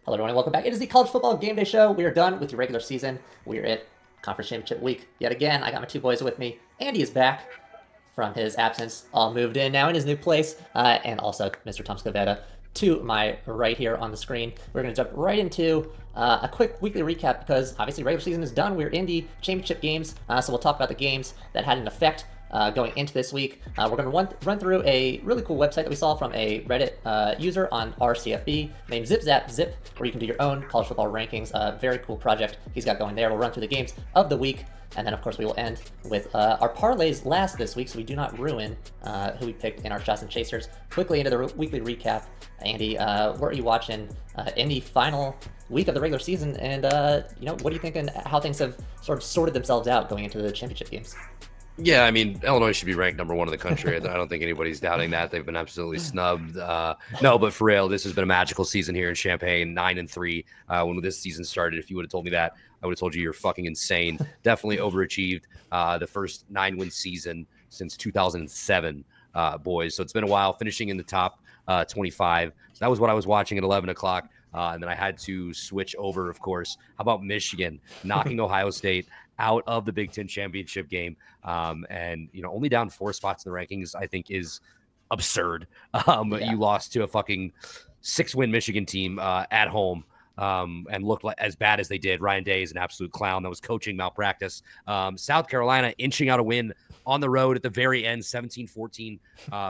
Hello, everyone, and welcome back. It is the College Football Game Day Show. We are done with the regular season. We are at Conference Championship Week yet again. I got my two boys with me. Andy is back from his absence, all moved in now in his new place, and also Mr. Tom Scavetta to my right here on the screen. We're going to jump right into a quick weekly recap because obviously regular season is done. We're in the championship games, so we'll talk about the games that had an effect going into this week. We're going to run through a really cool website that we saw from a Reddit user on RCFB named ZipZapZip, where you can do your own college football rankings. Very cool project he's got going there. We'll run through the games of the week, and then, of course, we will end with our parlays last this week, so we do not ruin who we picked in our shots and chasers. Quickly into the weekly recap. Andy, what are you watching in the final week of the regular season? And, what do you think and how things have sort of sorted themselves out going into the championship games? Yeah, I mean, Illinois should be ranked number one in the country. I don't think anybody's doubting that. They've been absolutely snubbed. No, but for real, this has been a magical season here in Champaign, 9-3. When this season started, if you would have told me that, I would have told you you're fucking insane. Definitely overachieved. The first 9-win season since 2007, boys. So it's been a while, finishing in the top 25. So that was what I was watching at 11 o'clock. And then I had to switch over, of course. How about Michigan knocking Ohio State out of the Big Ten championship game? And, only down 4 spots in the rankings, I think is absurd. Yeah. You lost to a fucking 6-win Michigan team at home. And looked like as bad as they did. Ryan Day is an absolute clown. That was coaching malpractice. South Carolina inching out a win on the road at the very end, 17-14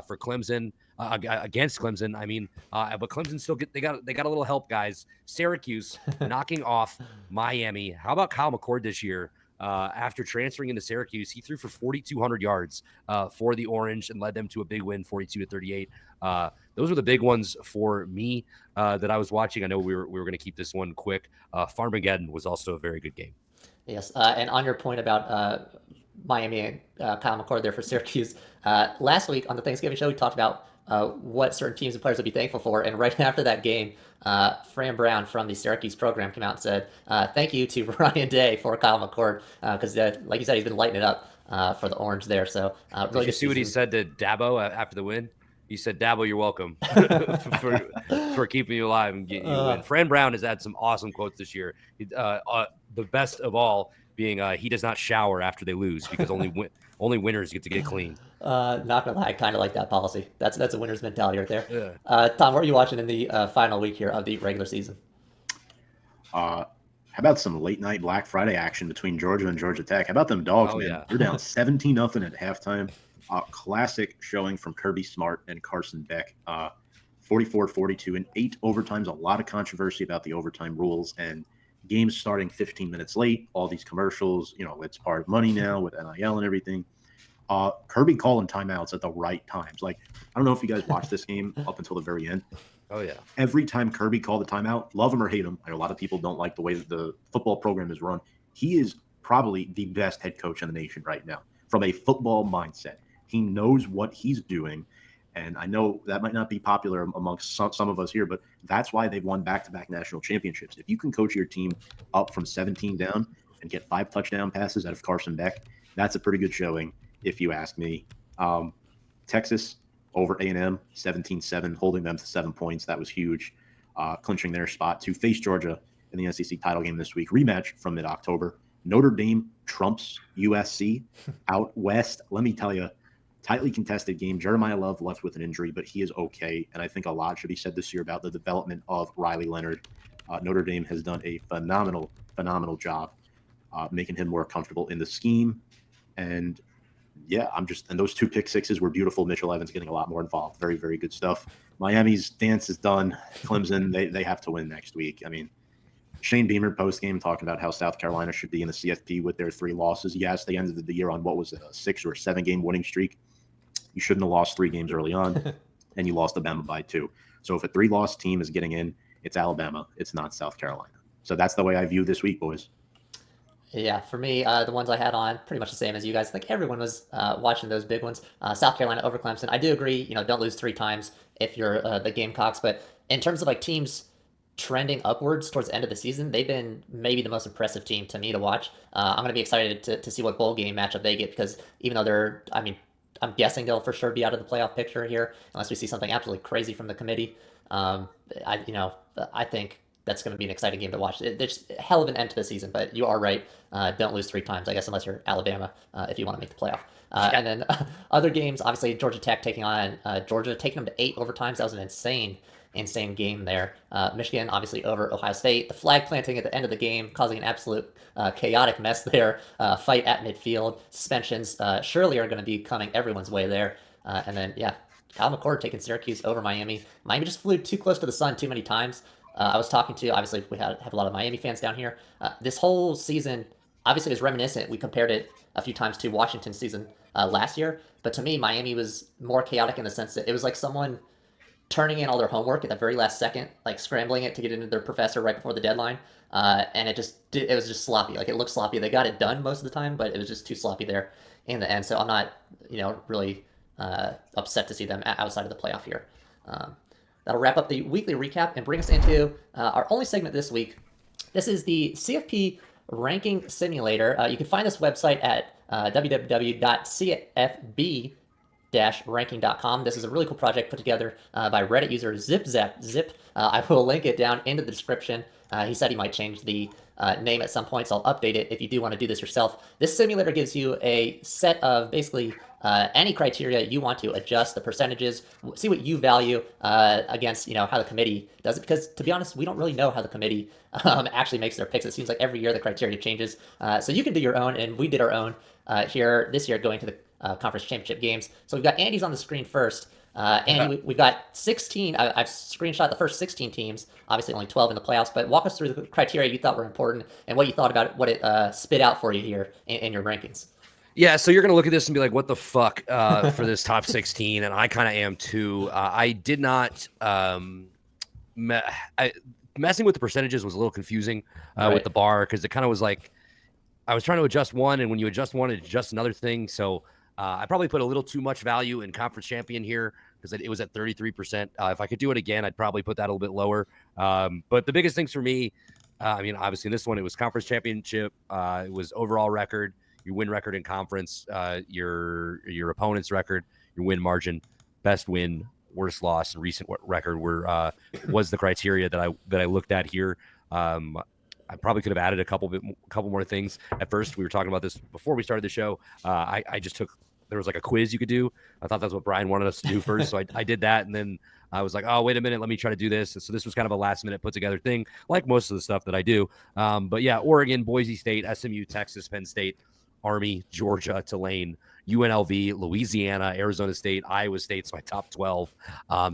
for Clemson. Against Clemson, I mean, but Clemson still they got a little help, guys. Syracuse knocking off Miami. How about Kyle McCord this year? After transferring into Syracuse, he threw for 4,200 yards for the Orange and led them to a big win, 42-38. Those were the big ones for me that I was watching. I know we were going to keep this one quick. Farmageddon was also a very good game. Yes, and on your point about Miami and Kyle McCord there for Syracuse, last week on the Thanksgiving show, we talked about what certain teams and players would be thankful for. And right after that game, Fran Brown from the Syracuse program came out and said, thank you to Ryan Day for Kyle McCord, because like you said, he's been lighting it up for the Orange there. So really Did you see what he said to Dabo after the win? He said, Dabo, you're welcome for keeping you alive and getting you a win. Fran Brown has had some awesome quotes this year. The best of all being he does not shower after they lose because only winners get to get clean. Not gonna lie, I kind of like that policy. That's a winner's mentality right there. Yeah. Tom, what are you watching in the final week here of the regular season? How about some late night Black Friday action between Georgia and Georgia Tech? How about them dogs, man? Yeah. They're down 17-0 at halftime. Classic showing from Kirby Smart and Carson Beck. 44-42 and 8 overtimes. A lot of controversy about the overtime rules and games starting 15 minutes late. All these commercials, it's part of money now with NIL and everything. Kirby calling timeouts at the right times. Like, I don't know if you guys watched this game up until the very end. Oh, yeah. Every time Kirby called a timeout, love him or hate him, I know a lot of people don't like the way that the football program is run. He is probably the best head coach in the nation right now from a football mindset. He knows what he's doing. And I know that might not be popular amongst some of us here, but that's why they've won back-to-back national championships. If you can coach your team up from 17 down and get 5 touchdown passes out of Carson Beck, that's a pretty good showing, if you ask me. Texas over A&M, 17-7, holding them to 7 points. That was huge, clinching their spot to face Georgia in the SEC title game this week. Rematch from mid-October. Notre Dame trumps USC out west. Let me tell you, tightly contested game. Jeremiah Love left with an injury, but he is okay. And I think a lot should be said this year about the development of Riley Leonard. Notre Dame has done a phenomenal job making him more comfortable in the scheme. And yeah, and those 2 pick sixes were beautiful. Mitchell Evans getting a lot more involved. Very, very good stuff. Miami's dance is done. Clemson, they have to win next week. I mean, Shane Beamer post-game talking about how South Carolina should be in the CFP with their 3 losses. Yes, they ended the year on what was it, a 6 or 7 game winning streak. You shouldn't have lost 3 games early on, and you lost Alabama by 2. So if a 3-loss team is getting in, it's Alabama. It's not South Carolina. So that's the way I view this week, boys. Yeah, for me, the ones I had on, pretty much the same as you guys. I think everyone was watching those big ones. South Carolina over Clemson. I do agree, don't lose 3 times if you're the Gamecocks. But in terms of teams trending upwards towards the end of the season, they've been maybe the most impressive team to me to watch. I'm going to be excited to see what bowl game matchup they get because even though I'm guessing they'll for sure be out of the playoff picture here unless we see something absolutely crazy from the committee. I think that's going to be an exciting game to watch. It's a hell of an end to the season, but you are right. Don't lose 3 times, I guess, unless you're Alabama, if you want to make the playoff. And then other games, obviously Georgia Tech taking on Georgia, taking them to 8 overtimes. That was an insane game there. Michigan obviously over Ohio State. The flag planting at the end of the game causing an absolute chaotic mess there. Fight at midfield. Suspensions surely are going to be coming everyone's way there. And then, yeah, Kyle McCord taking Syracuse over Miami. Miami just flew too close to the sun too many times. I was talking to, obviously, we have a lot of Miami fans down here. This whole season, obviously, is reminiscent. We compared it a few times to Washington's season last year. But to me, Miami was more chaotic in the sense that it was like someone turning in all their homework at the very last second, like scrambling it to get into their professor right before the deadline. And it was just sloppy. Like it looked sloppy. They got it done most of the time, but it was just too sloppy there in the end. So I'm not, really upset to see them outside of the playoff here. That'll wrap up the weekly recap and bring us into our only segment this week. This is the CFP Ranking Simulator. You can find this website at www.cfb-ranking.com. This is a really cool project put together by Reddit user ZipZapZip. I will link it down into the description. He said he might change the name at some point, so I'll update it if you do want to do this yourself. This simulator gives you a set of basically any criteria you want to adjust the percentages, see what you value against how the committee does it. Because to be honest, we don't really know how the committee actually makes their picks. It seems like every year the criteria changes, so you can do your own, and we did our own here this year going to the conference championship games. So we've got Andy's on the screen first. Andy, we've got 16. I've screenshot the first 16 teams. Obviously, only 12 in the playoffs. But walk us through the criteria you thought were important and what you thought about what it spit out for you here in your rankings. Yeah, so you're going to look at this and be like, what the fuck for this top 16? And I kind of am too. I did not messing with the percentages was a little confusing with the bar because it kind of was like I was trying to adjust one, and when you adjust one, it adjusts another thing. So I probably put a little too much value in conference champion here because it was at 33%. If I could do it again, I'd probably put that a little bit lower. But the biggest things for me, obviously in this one, it was conference championship. It was overall record, your win record in conference, your opponent's record, your win margin, best win, worst loss, and recent record was the criteria that I looked at here. I probably could have added a couple more things. At first, we were talking about this before we started the show. I just there was like a quiz you could do. I thought that's what Brian wanted us to do first. So I did that. And then I was like, oh, wait a minute, let me try to do this. And so this was kind of a last minute put together thing, like most of the stuff that I do. But yeah, Oregon, Boise State, SMU, Texas, Penn State, Army, Georgia, Tulane, UNLV, Louisiana, Arizona State, Iowa State's my top 12.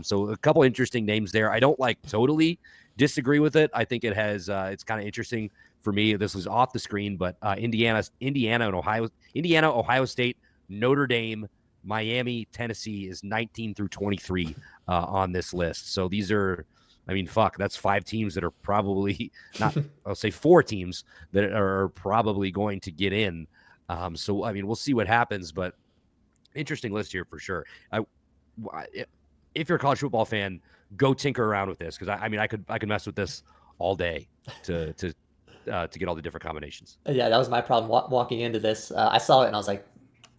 So a couple interesting names there. I don't totally disagree with it. I think it has it's kind of interesting for me. This was off the screen, but Indiana, Ohio State, Notre Dame, Miami, Tennessee is 19 through 23 on this list. So these are, that's 5 teams that are probably not, I'll say 4 teams that are probably going to get in. So we'll see what happens, but interesting list here for sure. If you're a college football fan, go tinker around with this because I could mess with this all day to get all the different combinations. Yeah, that was my problem walking into this. I saw it and I was like,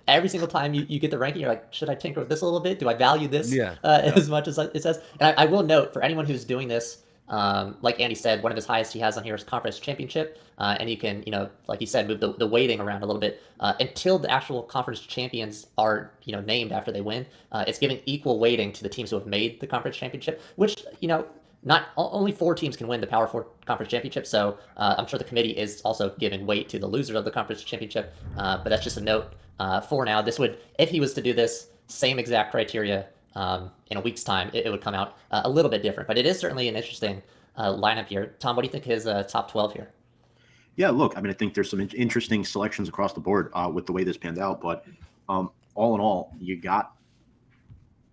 every single time you get the ranking, you're like, should I tinker with this a little bit? Do I value this as much as it says? And I will note for anyone who's doing this, like Andy said, one of his highest he has on here is conference championship. And you can, like he said, move the weighting around a little bit until the actual conference champions are, named after they win. It's giving equal weighting to the teams who have made the conference championship, which, not only 4 teams can win the Power 4 conference championship. So I'm sure the committee is also giving weight to the loser of the conference championship. But that's just a note for now. This would, if he was to do this same exact criteria in a week's time, it would come out a little bit different. But it is certainly an interesting lineup here. Tom, what do you think his top 12 here? Yeah, look, I think there's some interesting selections across the board with the way this panned out. But all in all, you got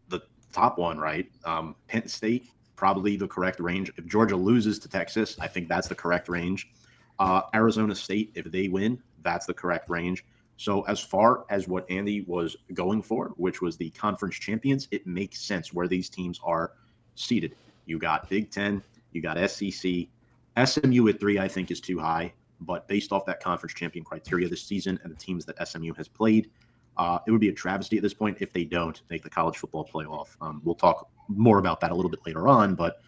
the top one, right? Penn State, probably the correct range. If Georgia loses to Texas, I think that's the correct range. Arizona State, if they win, that's the correct range. So as far as what Andy was going for, which was the conference champions, it makes sense where these teams are seated. You got Big Ten, you got SEC. SMU at 3, I think, is too high. But based off that conference champion criteria this season and the teams that SMU has played, it would be a travesty at this point if they don't make the college football playoff. We'll talk more about that a little bit later on. But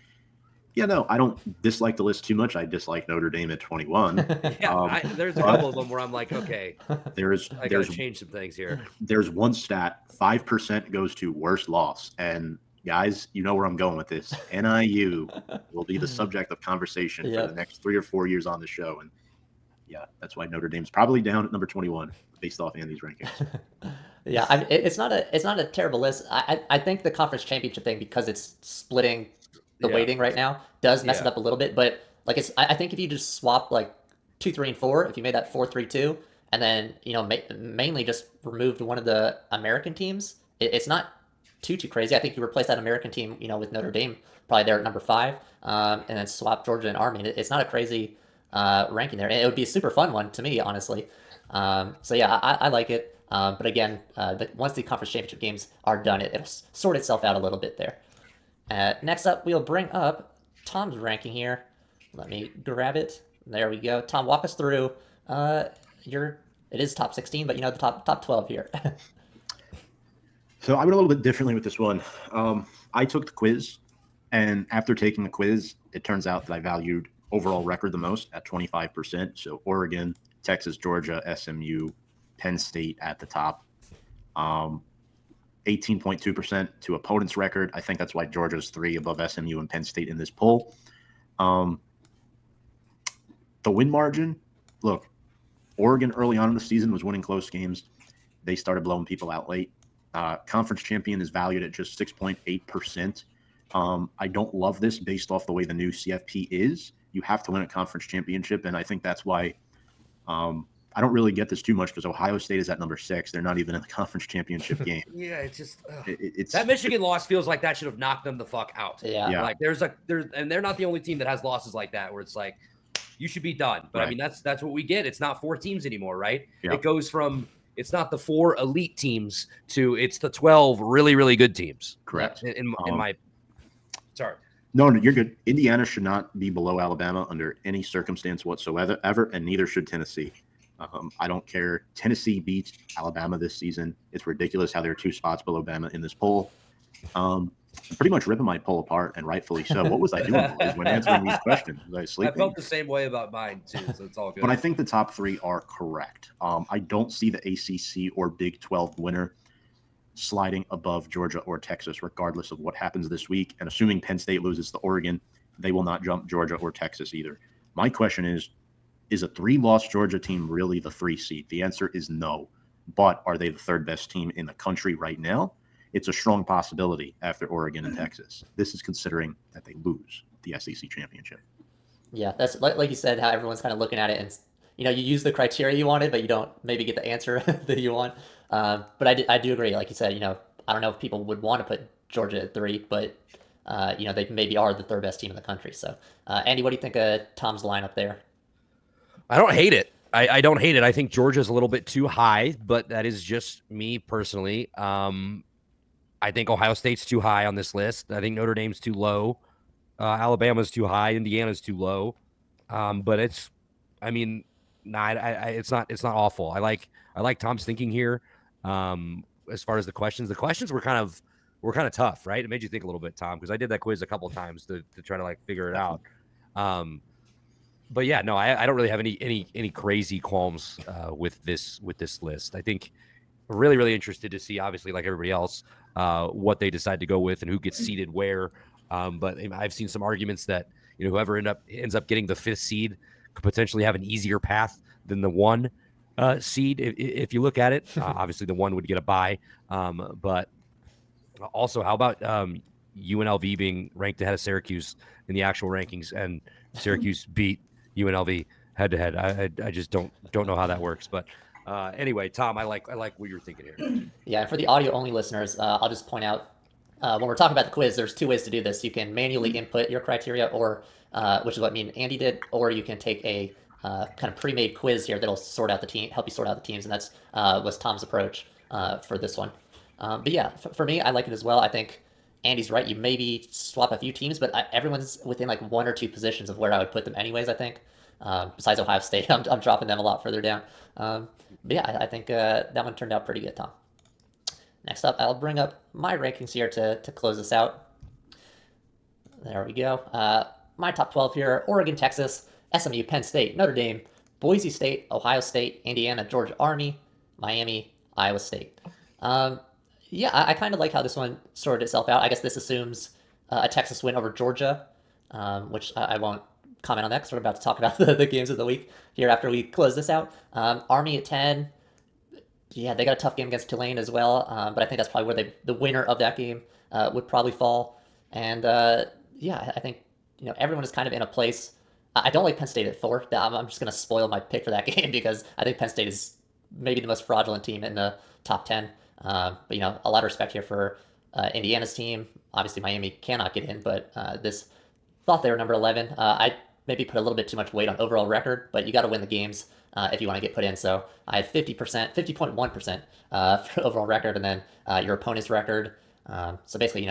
Yeah, no, I don't dislike the list too much. I dislike Notre Dame at 21. Yeah, there's a but couple of them where I'm like, okay, there's I got to change some things here. there's one stat, 5% goes to worst loss. And guys, you know where I'm going with this. NIU will be the subject of conversation for the next 3 or 4 years on the show. And yeah, that's why Notre Dame's probably down at number 21 based off Andy's rankings. Yeah, it's not a terrible list. I think the conference championship thing, because it's splitting the Yeah. weighting right now, does mess it Yeah. up a little bit. But like I think if you just swap like 2, 3, and 4, if you made that 4, 3, 2, and then mainly just removed one of the American teams, it's not too crazy. I think you replace that American team, with Notre Dame probably there at number 5, and then swap Georgia and Army. It's not a crazy ranking there, and it would be a super fun one to me, honestly. So yeah, I like it. But again, once the conference championship games are done, it'll sort itself out a little bit there. Next up, we'll bring up Tom's ranking here. Let me grab it. There we go. Tom, walk us through it is top 16, but the top 12 here. So I went a little bit differently with this one. I took the quiz, and after taking the quiz, it turns out that I valued overall record the most at 25%. So Oregon, Texas, Georgia, SMU, Penn State at the top. 18.2% to opponent's record. I think that's why Georgia's 3 above SMU and Penn State in this poll. The win margin, look, Oregon early on in the season was winning close games. They started blowing people out late. Conference champion is valued at just 6.8%. I don't love this based off the way the new CFP is. You have to win a conference championship, and I think that's why I don't really get this too much because Ohio State is at number 6. They're not even in the conference championship game. Yeah, it's just it's that Michigan loss feels like that should have knocked them the fuck out. Yeah. Like and they're not the only team that has losses like that where it's like you should be done. But Right. I mean that's what we get. It's not 4 teams anymore, right? Yeah. It goes from it's not the 4 elite teams to it's the 12 really, really good teams. Correct. In my sorry. No, you're good. Indiana should not be below Alabama under any circumstance whatsoever, and neither should Tennessee. I don't care. Tennessee beat Alabama this season. It's ridiculous how they're 2 spots below Bama in this poll. I'm pretty much ripping my poll apart, and rightfully so. What was I doing, boys, when answering these questions? Was I sleeping? I felt the same way about mine, too, so it's all good. But I think the top 3 are correct. I don't see the ACC or Big 12 winner sliding above Georgia or Texas, regardless of what happens this week. And assuming Penn State loses to Oregon, they will not jump Georgia or Texas either. My question is a 3-loss Georgia team really the 3 seed? The answer is no. But are they the 3rd best team in the country right now? It's a strong possibility after Oregon and Texas. This is considering that they lose the SEC championship. Yeah, that's like you said, how everyone's kind of looking at it, and you use the criteria you wanted, but you don't maybe get the answer that you want. But I do agree, like you said, I don't know if people would want to put Georgia at 3, but they maybe are the 3rd best team in the country. So, Andy, what do you think of Tom's lineup there? I don't hate it. I don't hate it. I think Georgia's a little bit too high, but that is just me personally. I think Ohio State's too high on this list. I think Notre Dame's too low. Alabama's too high. Indiana's too low. But it's not awful. I like Tom's thinking here. As far as the questions were kind of tough, right? It made you think a little bit, Tom, because I did that quiz a couple of times to try to figure it out. But yeah, no, I don't really have any crazy qualms with this list. I think really, really interested to see, obviously, like everybody else, what they decide to go with and who gets seeded where. But I've seen some arguments that whoever ends up getting the 5th seed could potentially have an easier path than the 1 seed. If you look at it, obviously the 1 would get a bye. But also, how about UNLV being ranked ahead of Syracuse in the actual rankings, and Syracuse beat UNLV head to head? I just don't know how that works. But anyway, Tom, I like what you're thinking here. Yeah, and for the audio only listeners, I'll just point out when we're talking about the quiz, there's 2 ways to do this. You can manually input your criteria, or which is what me and Andy did, or you can take a kind of pre-made quiz here that'll help you sort out the teams, and that's was Tom's approach for this one. But yeah, for me, I like it as well. I think Andy's right. You maybe swap a few teams, but everyone's within 1 or 2 positions of where I would put them anyways, I think. Besides Ohio State, I'm dropping them a lot further down. But yeah, I think that one turned out pretty good, Tom. Next up, I'll bring up my rankings here to close this out. There we go. my top 12 here: Oregon, Texas, SMU, Penn State, Notre Dame, Boise State, Ohio State, Indiana, Georgia, Army, Miami, Iowa State. Um, yeah, I kind of like how this one sorted itself out. I guess this assumes a Texas win over Georgia, which I won't comment on that because we're about to talk about the games of the week here after we close this out. Army at 10. Yeah, they got a tough game against Tulane as well, but I think that's probably where the winner of that game would probably fall. And yeah, I think everyone is kind of in a place. I don't like Penn State at 4. I'm just going to spoil my pick for that game because I think Penn State is maybe the most fraudulent team in the top 10. But a lot of respect here for Indiana's team. Obviously, Miami cannot get in, but this thought they were number 11. I maybe put a little bit too much weight on overall record, but you got to win the games if you want to get put in. So I have 50%, 50.1% for overall record, and then your opponent's record. So basically,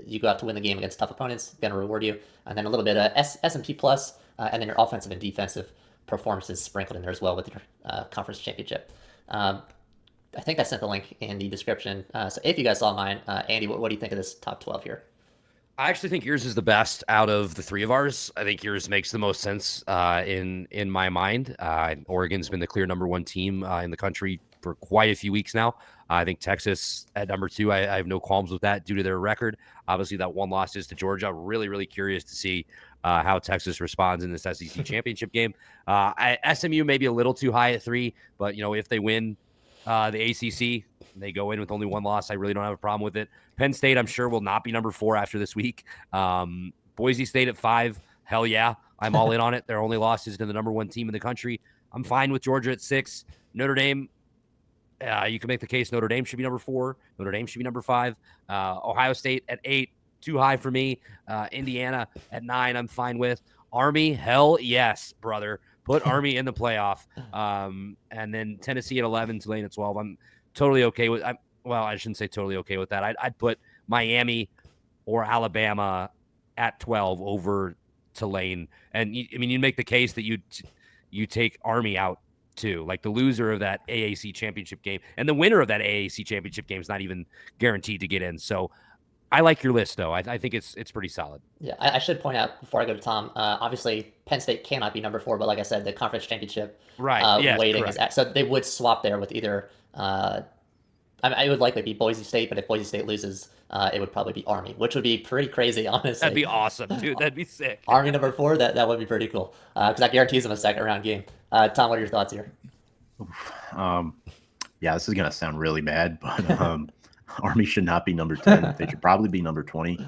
you go out to win the game against tough opponents, going to reward you, and then a little bit of S&P plus, and then your offensive and defensive performances sprinkled in there as well with your conference championship. I think I sent the link in the description. So if you guys saw mine, Andy, what do you think of this top 12 here? I actually think yours is the best out of the three of ours. I think yours makes the most sense in my mind. Oregon's been the clear number one team in the country for quite a few weeks now. I think Texas at number 2, I have no qualms with that due to their record. Obviously, that one loss is to Georgia. Really, really curious to see how Texas responds in this SEC championship game. SMU may be a little too high at 3, but, if they win the ACC, they go in with only one loss. I really don't have a problem with it. Penn State, I'm sure, will not be number 4 after this week. Boise State at 5, hell yeah. I'm all in on it. Their only loss is to the number 1 team in the country. I'm fine with Georgia at 6. Notre Dame, you can make the case Notre Dame should be number 4. Notre Dame should be number 5. Ohio State at 8, too high for me. Indiana at 9, I'm fine with. Army, hell yes, brother. Put Army in the playoff. And then Tennessee at 11, Tulane at 12. I'm totally okay with. Well, I shouldn't say totally okay with that. I'd put Miami or Alabama at 12 over Tulane. And you make the case that you take Army out too. Like the loser of that AAC championship game and the winner of that AAC championship game is not even guaranteed to get in. So I like your list, though. I think it's pretty solid. Yeah, I should point out before I go to Tom, obviously Penn State cannot be number 4, but like I said, the conference championship weighting is so they would swap there with either. It would likely be Boise State, but if Boise State loses, it would probably be Army, which would be pretty crazy, honestly. That'd be awesome, dude. That'd be sick. Army number 4, that would be pretty cool because that guarantees them a second round game. Tom, what are your thoughts here? Yeah, this is gonna sound really bad, but Army should not be number 10. They should probably be number 20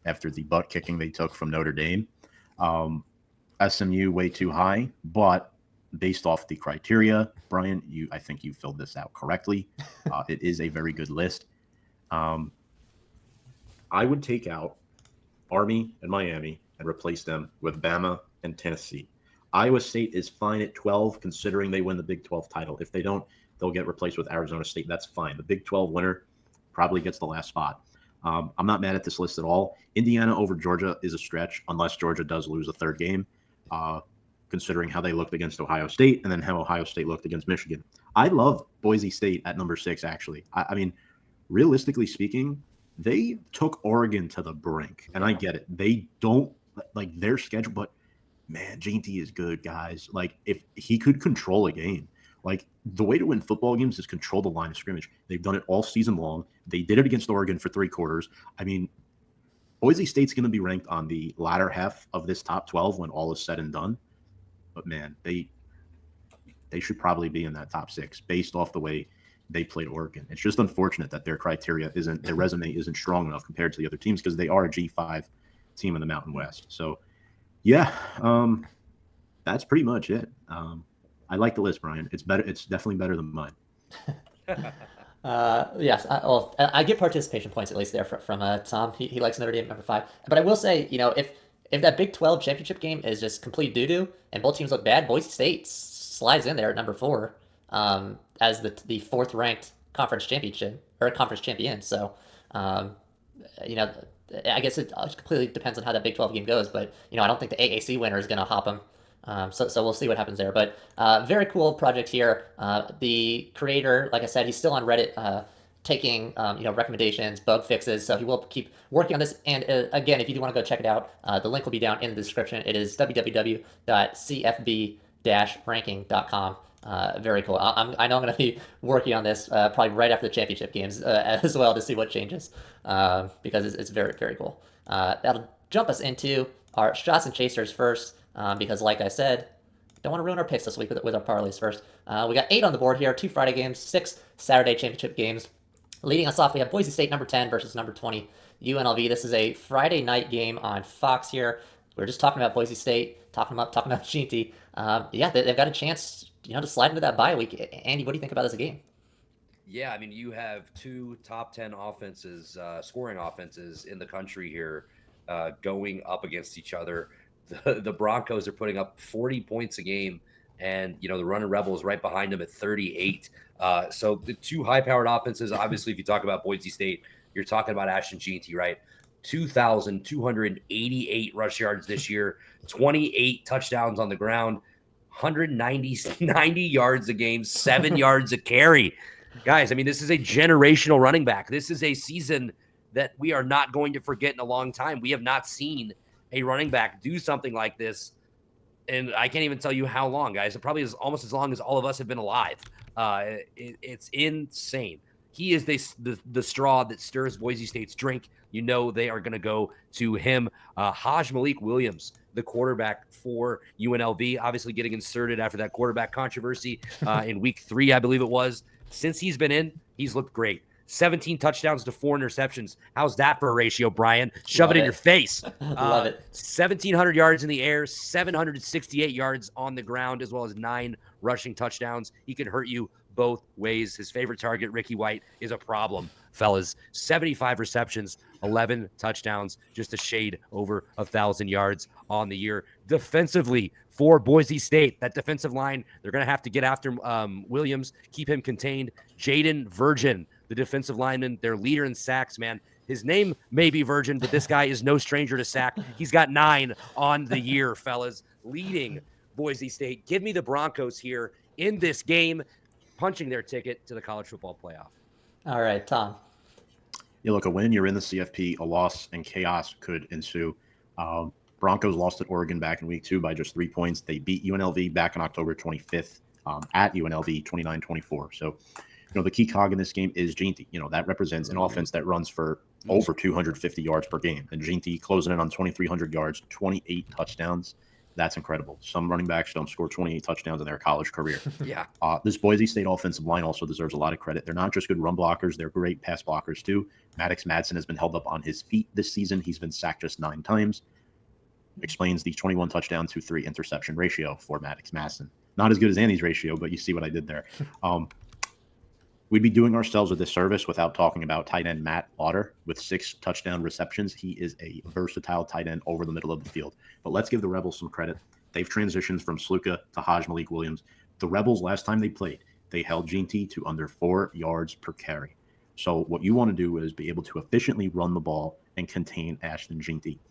after the butt kicking they took from Notre Dame. SMU way too high, but based off the criteria, Brian, I think you filled this out correctly. It is a very good list. I would take out Army and Miami and replace them with Bama and Tennessee. Iowa State is fine at 12, considering they win the Big 12 title. If they don't, they'll get replaced with Arizona State. That's fine. The Big 12 winner probably gets the last spot. I'm not mad at this list at all. Indiana over Georgia is a stretch, unless Georgia does lose a third game, considering how they looked against Ohio State and then how Ohio State looked against Michigan. I love Boise State at number 6, actually. I mean, realistically speaking, they took Oregon to the brink, and I get it. They don't like their schedule, but man, JT is good, guys. Like, if he could control a game, like the way to win football games is control the line of scrimmage. They've done it all season long. They did it against Oregon for 3 quarters. I mean, Boise State's going to be ranked on the latter half of this top 12 when all is said and done. But man, they should probably be in that top 6 based off the way they played Oregon. It's just unfortunate that their resume isn't strong enough compared to the other teams because they are a G5 team in the Mountain West. So yeah, that's pretty much it. I like the list, Brian. It's better. It's definitely better than mine. Yes, I get participation points at least there from Tom. He likes Notre Dame at number 5. But I will say, if that Big 12 championship game is just complete doo-doo and both teams look bad, Boise State slides in there at number 4 as the 4th ranked conference championship or conference champion. So, I guess it completely depends on how that Big 12 game goes. But I don't think the AAC winner is going to hop them. So we'll see what happens there. But very cool project here. The creator, like I said, he's still on Reddit. taking recommendations, bug fixes. So he will keep working on this. And again, if you do want to go check it out, the link will be down in the description. It is www.cfb-ranking.com. Very cool. I know I'm going to be working on this probably right after the championship games as well to see what changes because it's very, very cool. That'll jump us into our shots and chasers first because, like I said, don't want to ruin our picks this week with our parlays first. We got 8 on the board here, 2 Friday games, 6 Saturday championship games. Leading us off, we have Boise State number 10 versus number 20 UNLV. This is a Friday night game on Fox here. We were just talking about Boise State, talking about Ginty. Yeah, they've got a chance, to slide into that bye week. Andy, what do you think about this game? Yeah, I mean, you have 2 top 10 offenses, scoring offenses in the country here, going up against each other. The Broncos are putting up 40 points a game, and the running Rebels right behind them at 38. So the 2 high-powered offenses. Obviously, if you talk about Boise State, you're talking about Ashton Jeanty, right? 2,288 rush yards this year, 28 touchdowns on the ground, 90 yards a game, 7 yards a carry. Guys, I mean, this is a generational running back. This is a season that we are not going to forget in a long time. We have not seen a running back do something like this, and I can't even tell you how long, guys. It probably is almost as long as all of us have been alive. It's insane. He is the straw that stirs Boise State's drink. They are going to go to him. Haj Malik Williams, the quarterback for UNLV, obviously getting inserted after that quarterback controversy in week 3, I believe it was. Since he's been in, he's looked great. 17 touchdowns to 4 interceptions. How's that for a ratio, Brian? Shove it in your face. Love it. 1,700 yards in the air, 768 yards on the ground, as well as 9 rushing touchdowns. He can hurt you both ways. His favorite target, Ricky White, is a problem, fellas. 75 receptions, 11 touchdowns, just a shade over 1,000 yards on the year. Defensively for Boise State, that defensive line, they're going to have to get after Williams, keep him contained. Jaden Virgin, the defensive lineman, their leader in sacks, man. His name may be Virgin, but this guy is no stranger to sack. He's got 9 on the year, fellas, leading Boise State. Give me the Broncos here in this game, punching their ticket to the college football playoff. All right, Tom. Yeah, look, a win, you're in the CFP, a loss, and chaos could ensue. Broncos lost at Oregon back in week 2 by just 3 points. They beat UNLV back on October 25th at UNLV 29-24. So, the key cog in this game is Jeanty. That represents an offense that runs for over 250 yards per game. And Jeanty closing in on 2,300 yards, 28 touchdowns. That's incredible. Some running backs don't score 28 touchdowns in their college career. Yeah. This Boise State offensive line also deserves a lot of credit. They're not just good run blockers. They're great pass blockers, too. Maddox Madsen has been held up on his feet this season. He's been sacked just 9 times. Explains the 21 touchdown to 3 interception ratio for Maddox Madsen. Not as good as Andy's ratio, but you see what I did there. We'd be doing ourselves a disservice without talking about tight end Matt Lauder with 6 touchdown receptions. He is a versatile tight end over the middle of the field. But let's give the Rebels some credit. They've transitioned from Sluka to Haj Malik Williams. The Rebels, last time they played, they held Jeanty to under 4 yards per carry. So what you want to do is be able to efficiently run the ball and contain Ashton Jeanty.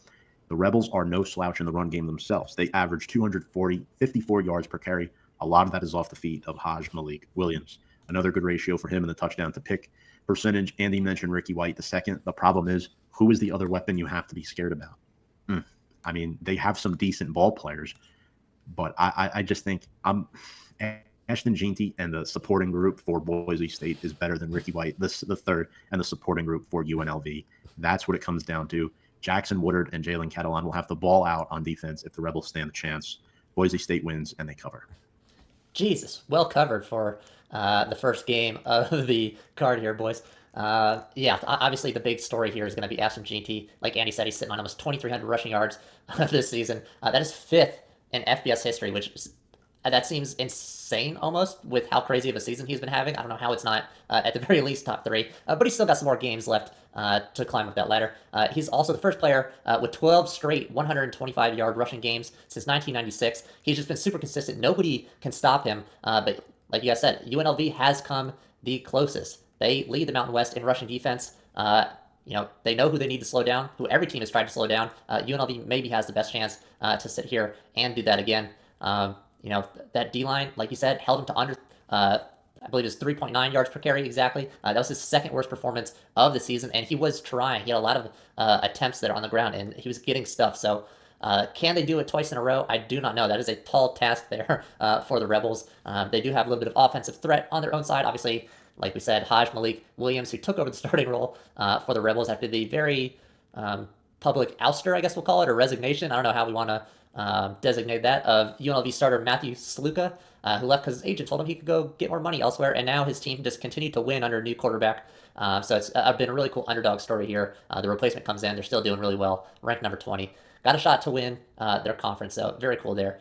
The Rebels are no slouch in the run game themselves. They average 54 yards per carry. A lot of that is off the feet of Haj Malik Williams. Another good ratio for him in the touchdown to pick percentage. Andy mentioned Ricky White the second. The problem is, who is the other weapon you have to be scared about? I mean, they have some decent ball players, but I just think Ashton Jeanty and the supporting group for Boise State is better than Ricky White, the third, and the supporting group for UNLV. That's what it comes down to. Jackson Woodard and Jalen Catalan will have the ball out on defense if the Rebels stand a chance. Boise State wins, and they cover. Jesus, well covered for the first game of the card here, boys. Yeah, obviously the big story here is going to be Ashton Jeanty. Like Andy said, he's sitting on almost 2,300 rushing yards this season. That is 5th in FBS history, which that seems insane almost with how crazy of a season he's been having. I don't know how it's not at the very least top 3, but he's still got some more games left to climb up that ladder. He's also the first player with 12 straight 125-yard rushing games since 1996. He's just been super consistent. Nobody can stop him, but like you guys said, UNLV has come the closest. They lead the Mountain West in rushing defense. They know who they need to slow down, who every team has tried to slow down. UNLV maybe has the best chance to sit here and do that again. That D-line, like you said, held him to under I believe it's 3.9 yards per carry exactly. That was his second worst performance of the season, and he was trying. He had a lot of attempts that are on the ground, and he was getting stuff. So, can they do it twice in a row? I do not know. That is a tall task there for the Rebels. They do have a little bit of offensive threat on their own side. Obviously, like we said, Malik Williams, who took over the starting role for the Rebels after the very public ouster, I guess we'll call it, or resignation. I don't know how we want to designate that, of UNLV starter Matthew Sluka, who left because his agent told him he could go get more money elsewhere, and now his team just continued to win under a new quarterback. So it's been a really cool underdog story here. The replacement comes in, they're still doing really well, ranked number 20. Got a shot to win their conference, so very cool there.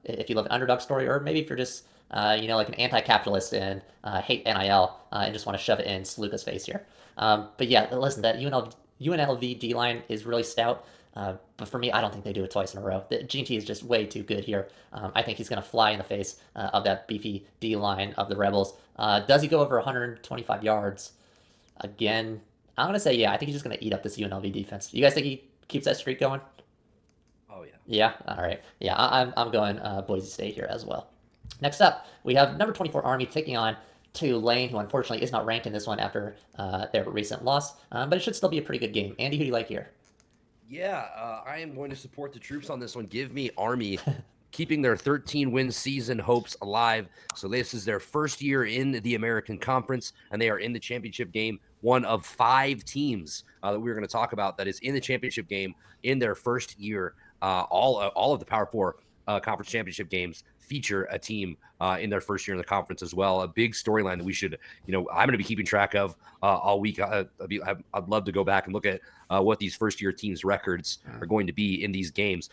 If you love an underdog story, or maybe if you're just like an anti-capitalist and hate NIL and just want to shove it in Sluka's face here. But yeah, listen, that UNLV D line is really stout. But for me, I don't think they do it twice in a row. The G&T is just way too good here. I think he's going to fly in the face of that beefy D line of the Rebels. Does he go over 125 yards? Again, I'm going to say yeah. I think he's just going to eat up this UNLV defense. You guys think he keeps that streak going? Oh, yeah. Yeah? All right. Yeah, I'm going Boise State here as well. Next up, we have number 24 Army taking on Tulane, who unfortunately is not ranked in this one after their recent loss. But it should still be a pretty good game. Andy, who do you like here? Yeah, I am going to support the troops on this one. Give me Army keeping their 13-win season hopes alive. So this is their first year in the American Conference, and they are in the championship game. One of 5 teams that we're going to talk about that is in the championship game in their first year. All of the Power 4 conference championship games feature a team in their first year in the conference as well. A big storyline that we should, I'm going to be keeping track of all week. I'd love to go back and look at what these first year teams' records are going to be in these games.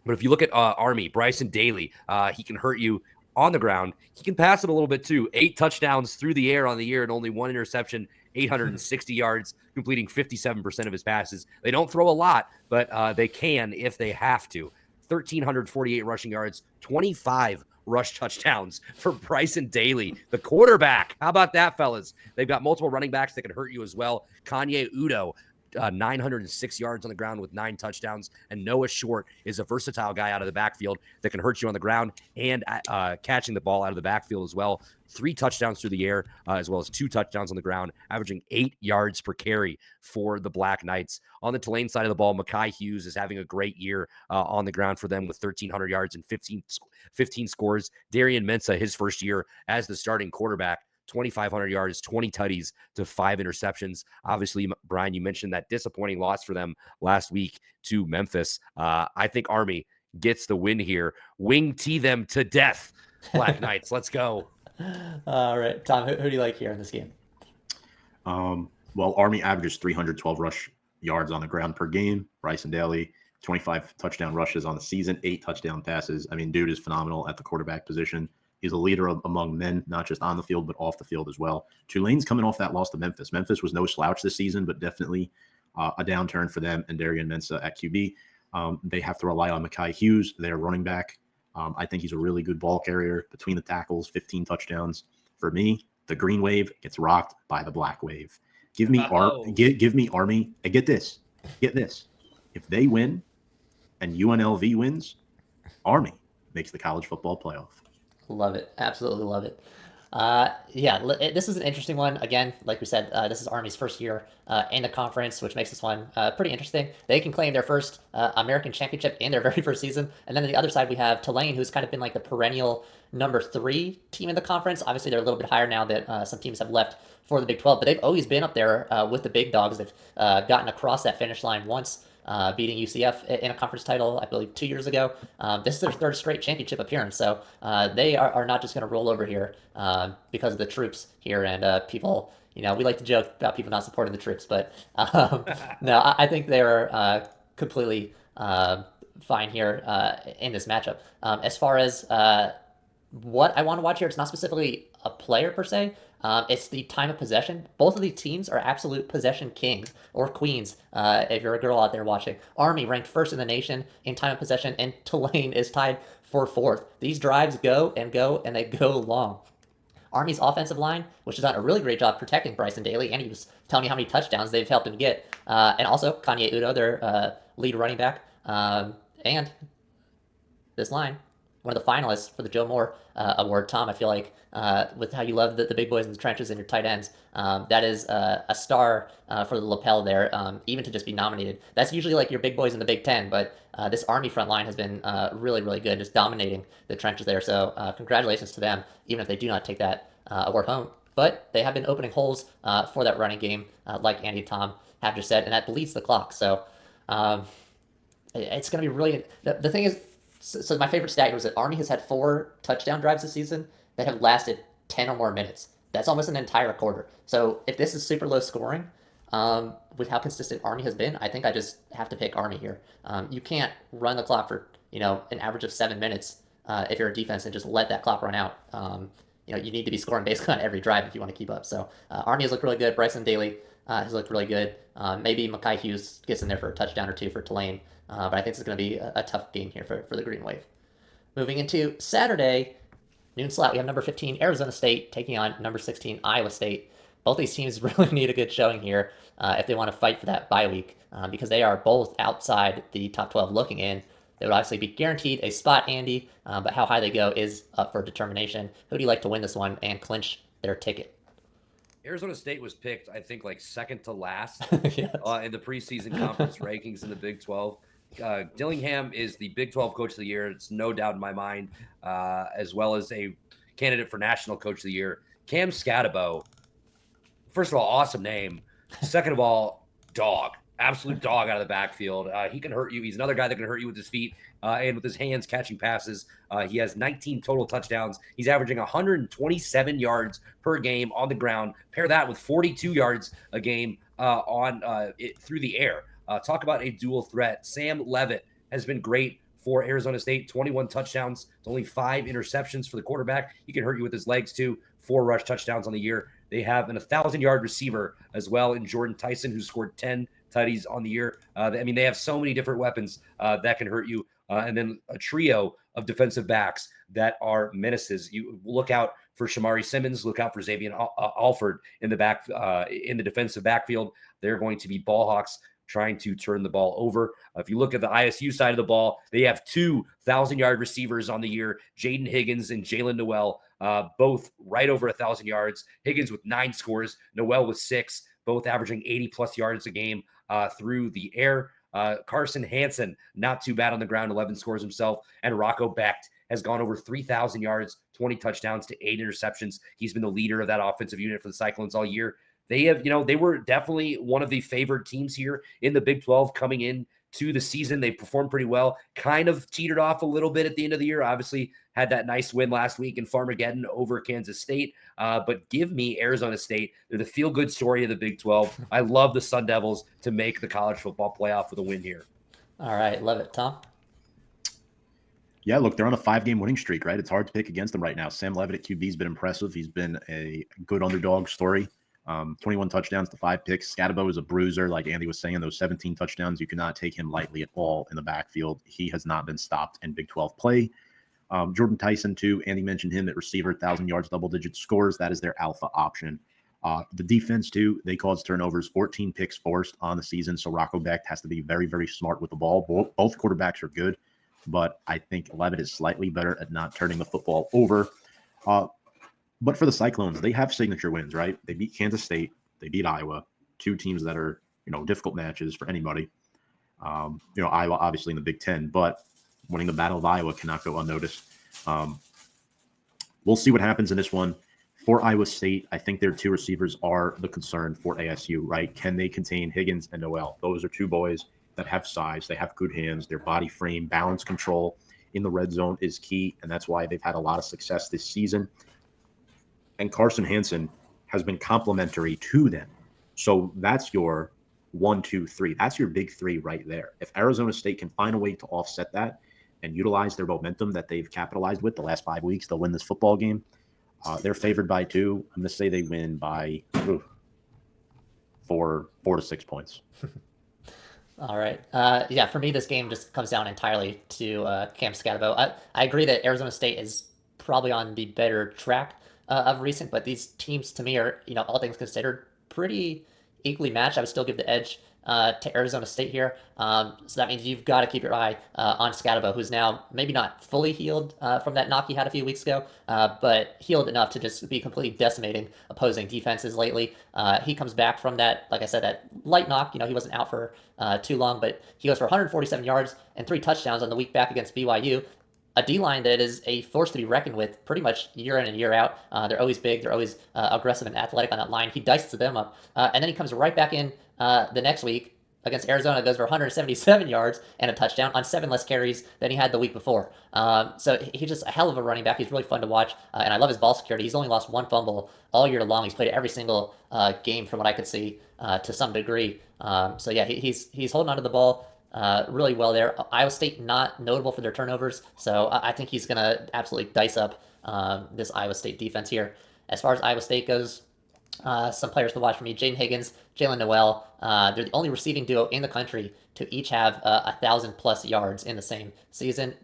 But if you look at Army, Bryson Daly, he can hurt you on the ground. He can pass it a little bit too. 8 touchdowns through the air on the year and only 1 interception, 860 yards, completing 57% of his passes. They don't throw a lot, but they can if they have to. 1,348 rushing yards, 25 rush touchdowns for Bryson Daly, the quarterback. How about that, fellas? They've got multiple running backs that can hurt you as well. Kanye Udo, 906 yards on the ground with 9 touchdowns. And Noah Short is a versatile guy out of the backfield that can hurt you on the ground and catching the ball out of the backfield as well. 3 touchdowns through the air, as well as 2 touchdowns on the ground, averaging 8 yards per carry for the Black Knights. On the Tulane side of the ball, Mekhi Hughes is having a great year on the ground for them with 1,300 yards and 15 scores. Darian Mensah, his first year as the starting quarterback, 2,500 yards, 20 tutties to 5 interceptions. Obviously, Brian, you mentioned that disappointing loss for them last week to Memphis. I think Army gets the win here. Wing T them to death, Black Knights. Let's go. All right, Tom, who do you like here in this game? Well, Army averages 312 rush yards on the ground per game. Bryson Daly, 25 touchdown rushes on the season, 8 touchdown passes. I mean, dude is phenomenal at the quarterback position. He's a leader among men, not just on the field, but off the field as well. Tulane's coming off that loss to Memphis. Memphis was no slouch this season, but definitely a downturn for them and Darian Mensah at QB. They have to rely on Mekhi Hughes, their running back. I think he's a really good ball carrier between the tackles, 15 touchdowns. For me, the green wave gets rocked by the black wave. Give me give me Army. And get this. If they win and UNLV wins, Army makes the college football playoff. Love it. Absolutely love it. This is an interesting one. Again, like we said, this is Army's first year in the conference, which makes this one pretty interesting. They can claim their first American championship in their very first season. And then on the other side, we have Tulane, who's kind of been like the perennial number 3 team in the conference. Obviously, they're a little bit higher now that some teams have left for the Big 12, but they've always been up there with the big dogs. They've gotten across that finish line once. Beating UCF in a conference title, I believe, 2 years ago. This is their 3rd straight championship appearance, so they are not just going to roll over here because of the troops here and people. We like to joke about people not supporting the troops, but no, I think they're completely fine here in this matchup. As far as what I want to watch here, it's not specifically a player per se. It's the time of possession. Both of these teams are absolute possession kings or queens, if you're a girl out there watching. Army ranked 1st in the nation in time of possession, and Tulane is tied for 4th. These drives go, and they go long. Army's offensive line, which has done a really great job protecting Bryson Daly, and he was telling you how many touchdowns they've helped him get. And also Kanye Udo, their lead running back. And this line one of the finalists for the Joe Moore Award. Tom, I feel like with how you love the big boys in the trenches and your tight ends, that is a star for the lapel there, even to just be nominated. That's usually like your big boys in the Big Ten, but this Army front line has been really, really good, just dominating the trenches there. So congratulations to them, even if they do not take that award home. But they have been opening holes for that running game, like Andy and Tom have just said, and that bleeds the clock. So um, it's going to be really. The thing is, so my favorite stat here was that Army has had 4 touchdown drives this season that have lasted 10 or more minutes. That's almost an entire quarter. So if this is super low scoring, with how consistent Army has been, I think I just have to pick Army here. You can't run the clock for an average of 7 minutes if you're a defense and just let that clock run out. You need to be scoring basically on every drive if you want to keep up. So Army has looked really good. Bryson Daly has looked really good. Maybe Mekhi Hughes gets in there for a touchdown or 2 for Tulane. But I think it's going to be a tough game here for the Green Wave. Moving into Saturday, noon slot, we have number 15 Arizona State taking on number 16 Iowa State. Both these teams really need a good showing here if they want to fight for that bye week because they are both outside the top 12 looking in. They would obviously be guaranteed a spot, Andy, but how high they go is up for determination. Who do you like to win this one and clinch their ticket? Arizona State was picked, I think, like second to last Yes. in the preseason conference rankings in the Big 12. Dillingham is the Big 12 Coach of the Year. It's no doubt in my mind, as well as a candidate for National Coach of the Year. Cam Scatabo, first of all, awesome name. Second of all, dog. Absolute dog out of the backfield. He can hurt you. He's another guy that can hurt you with his feet and with his hands catching passes. He has 19 total touchdowns. He's averaging 127 yards per game on the ground. Pair that with 42 yards a game through the air. Talk about a dual threat. Sam Levitt has been great for Arizona State. 21 touchdowns. It's only 5 interceptions for the quarterback. He can hurt you with his legs too. 4 rush touchdowns on the year. They have an 1,000-yard receiver as well in Jordan Tyson, who scored 10 tutties on the year. They have so many different weapons that can hurt you. And then a trio of defensive backs that are menaces. You look out for Shamari Simmons, look out for Xavier Alford in the defensive backfield. They're going to be ball hawks trying to turn the ball over. If you look at the ISU side of the ball, they have 2 1,000-yard receivers on the year, Jaden Higgins and Jalen Noel, both right over 1,000 yards. Higgins with 9 scores, Noel with 6, both averaging 80-plus yards a game through the air. Carson Hansen, not too bad on the ground, 11 scores himself. And Rocco Becht has gone over 3,000 yards, 20 touchdowns to 8 interceptions. He's been the leader of that offensive unit for the Cyclones all year. They were definitely one of the favored teams here in the Big 12 coming in to the season. They performed pretty well, kind of teetered off a little bit at the end of the year. Obviously had that nice win last week in Farmageddon over Kansas State. But give me Arizona State. They're the feel-good story of the Big 12. I love the Sun Devils to make the college football playoff with a win here. All right, love it. Tom? Yeah, look, they're on a 5-game winning streak, right? It's hard to pick against them right now. Sam Levitt at QB has been impressive. He's been a good underdog story. 21 touchdowns to 5 picks. Scatabo is a bruiser, like Andy was saying. Those 17 touchdowns, you cannot take him lightly at all in the backfield. He has not been stopped in Big 12 play. Jordan Tyson, too. Andy mentioned him at receiver, 1,000 yards, double-digit scores. That is their alpha option. The defense, too, they caused turnovers, 14 picks forced on the season. So Rocco Becht has to be very, very smart with the ball. Both quarterbacks are good, but I think Levitt is slightly better at not turning the football over. But for the Cyclones, they have signature wins, right? They beat Kansas State. They beat Iowa, 2 teams that are, difficult matches for anybody. Iowa obviously in the Big Ten, but winning the Battle of Iowa cannot go unnoticed. We'll see what happens in this one. For Iowa State, I think their 2 receivers are the concern for ASU, right? Can they contain Higgins and Noel? Those are 2 boys that have size. They have good hands. Their body frame, balance control in the red zone is key, and that's why they've had a lot of success this season. And Carson Hansen has been complementary to them. So that's your 1, 2, 3. That's your big 3 right there. If Arizona State can find a way to offset that and utilize their momentum that they've capitalized with the last 5 weeks, they'll win this football game. They're favored by 2. I'm going to say they win by 4 to 6 points. All right. Yeah, for me, this game just comes down entirely to Cam Scatabo. I agree that Arizona State is probably on the better track of recent, but these teams to me are, all things considered, pretty equally matched. I would still give the edge to Arizona State here. So that means you've got to keep your eye on Scatabo, who's now maybe not fully healed from that knock he had a few weeks ago, but healed enough to just be completely decimating opposing defenses lately. He comes back from that, like I said, that light knock. He wasn't out for too long, but he goes for 147 yards and 3 touchdowns on the week back against BYU. A D-line that is a force to be reckoned with pretty much year in and year out. They're always big. They're always aggressive and athletic on that line. He dices them up. And then he comes right back in the next week against Arizona, goes for 177 yards and a touchdown on 7 less carries than he had the week before. So he's just a hell of a running back. He's really fun to watch. And I love his ball security. He's only lost 1 fumble all year long. He's played every single game from what I could see to some degree. So yeah, he's holding onto the ball really well there. Iowa State not notable for their turnovers, so I think he's going to absolutely dice up this Iowa State defense here. As far as Iowa State goes, some players to watch for me: Jaden Higgins, Jalen Noel. They're the only receiving duo in the country to each have 1,000+ yards in the same season.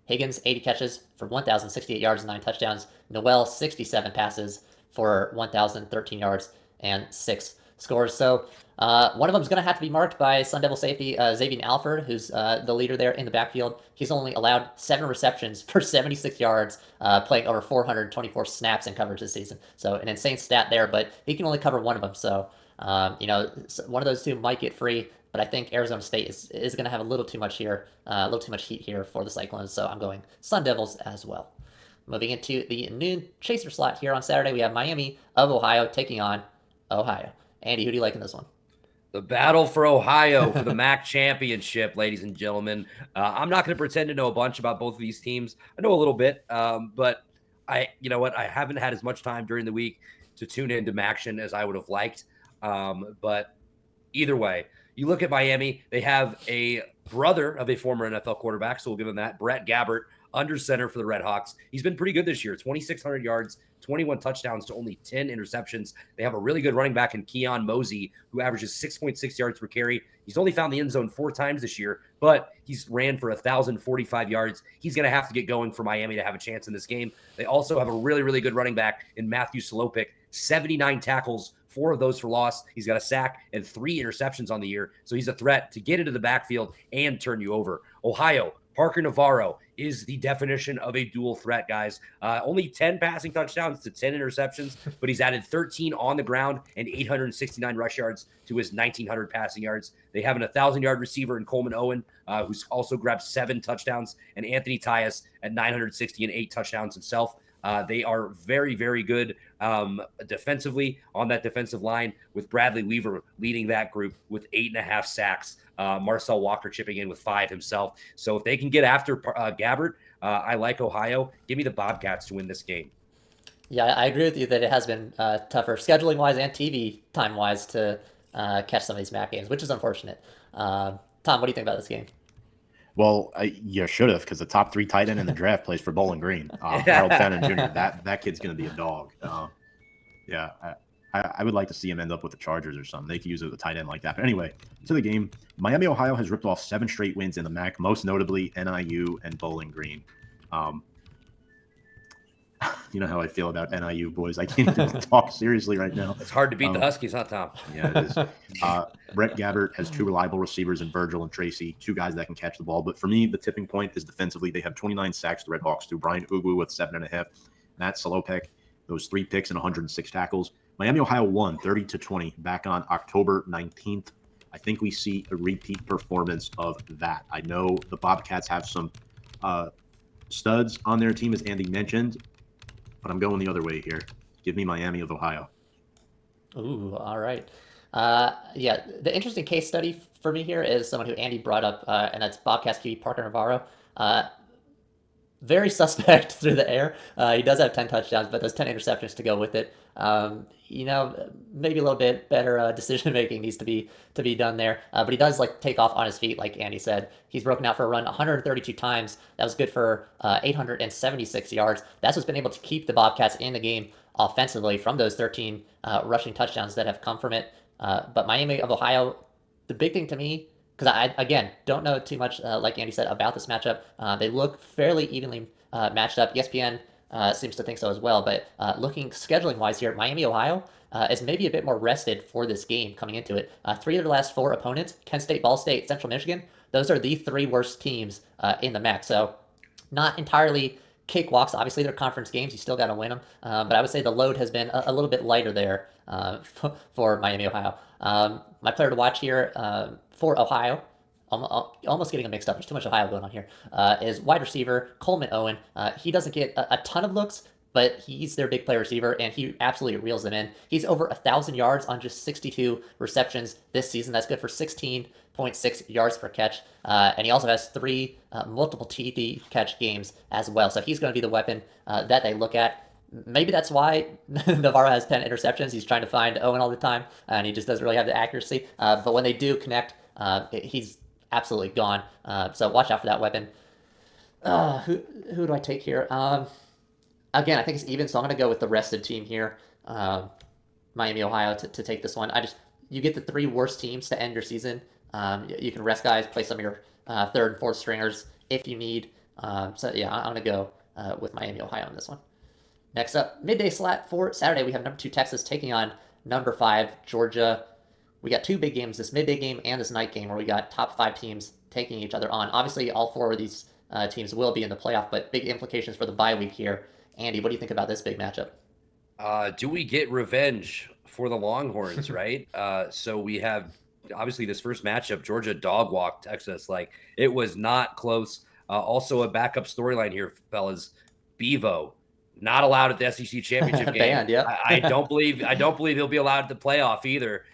Higgins, 80 catches for 1,068 yards and 9 touchdowns. Noel, 67 passes for 1,013 yards and 6 scores. So one of them is going to have to be marked by Sun Devil safety Xavier Alford, who's the leader there in the backfield. He's only allowed 7 receptions for 76 yards, playing over 424 snaps in coverage this season. So an insane stat there, but he can only cover one of them. So one of those two might get free. But I think Arizona State is going to have a little too much here, a little too much heat here for the Cyclones. So I'm going Sun Devils as well. Moving into the noon chaser slot here on Saturday, we have Miami of Ohio taking on Ohio. Andy, who do you like in this one? The battle for Ohio for the MAC championship, ladies and gentlemen. I'm not going to pretend to know a bunch about both of these teams. I know a little bit, but you know what? I haven't had as much time during the week to tune into MACtion as I would have liked. But either way, you look at Miami, they have a brother of a former NFL quarterback, so we'll give him that. Brett Gabbert, under center for the Red Hawks. He's been pretty good this year, 2,600 yards, 21 touchdowns to only 10 interceptions. They have a really good running back in Keon Mosey, who averages 6.6 yards per carry. He's only found the end zone 4 times this year, but he's ran for 1,045 yards. He's going to have to get going for Miami to have a chance in this game. They also have a really, really good running back in Matthew Salopik, 79 tackles, 4 of those for loss. He's got a sack and 3 interceptions on the year. So he's a threat to get into the backfield and turn you over. Ohio, Parker Navarro is the definition of a dual threat, guys. Only 10 passing touchdowns to 10 interceptions, but he's added 13 on the ground and 869 rush yards to his 1,900 passing yards. They have an 1,000-yard receiver in Coleman Owen, who's also grabbed 7 touchdowns, and Anthony Tyus at 960 and 8 touchdowns himself. They are very, very good defensively on that defensive line, with Bradley Weaver leading that group with 8.5 sacks. Marcel Walker chipping in with 5 himself. So if they can get after Gabbert, I like Ohio. Give me the Bobcats to win this game. Yeah, I agree with you that it has been tougher scheduling-wise and TV time-wise to catch some of these MAC games, which is unfortunate. Tom, what do you think about this game? Well, you should have, because the top 3 tight end in the draft plays for Bowling Green. Harold Fenton Jr. That kid's going to be a dog. Yeah, I would like to see him end up with the Chargers or something. They could use a tight end like that. But anyway, to the game. Miami, Ohio has ripped off 7 straight wins in the MAC, most notably NIU and Bowling Green. You know how I feel about NIU, boys. I can't even talk seriously right now. It's hard to beat the Huskies, huh, Tom? Yeah, it is. Brett Gabbert has 2 reliable receivers in Virgil and Tracy, 2 guys that can catch the ball. But for me, the tipping point is defensively. They have 29 sacks, the Red Hawks do. Brian Ugu with 7.5. Matt Salopek, those 3 picks and 106 tackles. Miami, Ohio won 30-20 back on October 19th. I think we see a repeat performance of that. I know the Bobcats have some studs on their team, as Andy mentioned, but I'm going the other way here. Give me Miami of Ohio. Ooh, all right. Yeah, the interesting case study for me here is someone who Andy brought up, and that's Bobcats QB Parker Navarro. Very suspect through the air. He does have 10 touchdowns, but those 10 interceptions to go with it. Maybe a little bit better decision making needs to be done there. But he does take off on his feet, like Andy said. He's broken out for a run 132 times. That was good for 876 yards. That's what's been able to keep the Bobcats in the game offensively from those 13 rushing touchdowns that have come from it. But Miami of Ohio, the big thing to me, because I, again, don't know too much, like Andy said, about this matchup. They look fairly evenly matched up. ESPN seems to think so as well. But looking scheduling wise here, Miami, Ohio is maybe a bit more rested for this game coming into it. 3 of their last 4 opponents, Kent State, Ball State, Central Michigan, those are the 3 worst teams in the MAC. So not entirely cakewalks. Obviously, they're conference games. You still got to win them. But I would say the load has been a little bit lighter there for Miami, Ohio. My player to watch here for Ohio, almost getting them mixed up. There's too much Ohio going on here. Is wide receiver Coleman Owen. He doesn't get a ton of looks, but he's their big play receiver, and he absolutely reels them in. He's over 1,000 yards on just 62 receptions this season. That's good for 16.6 yards per catch. And he also has 3 multiple TD catch games as well. So he's going to be the weapon that they look at. Maybe that's why Navarro has 10 interceptions. He's trying to find Owen all the time, and he just doesn't really have the accuracy. But when they do connect, he's absolutely gone. So watch out for that weapon. Who do I take here? Again, I think it's even, so I'm going to go with the rested team here. Miami, Ohio to take this one. You get the 3 worst teams to end your season. You can rest guys, play some of your 3rd and 4th stringers if you need. So yeah, I'm going to go with Miami, Ohio on this one. Next up, midday slot for Saturday. We have number 2 Texas taking on number 5 Georgia. We got 2 big games, this midday game and this night game, where we got top 5 teams taking each other on. Obviously, all 4 of these teams will be in the playoff, but big implications for the bye week here. Andy, what do you think about this big matchup? Do we get revenge for the Longhorns, right? So we have, obviously, this first matchup, Georgia dog walked Texas. Like, it was not close. Also, a backup storyline here, fellas. Bevo, not allowed at the SEC championship game. Banned, yeah. I don't believe he'll be allowed at the playoff either.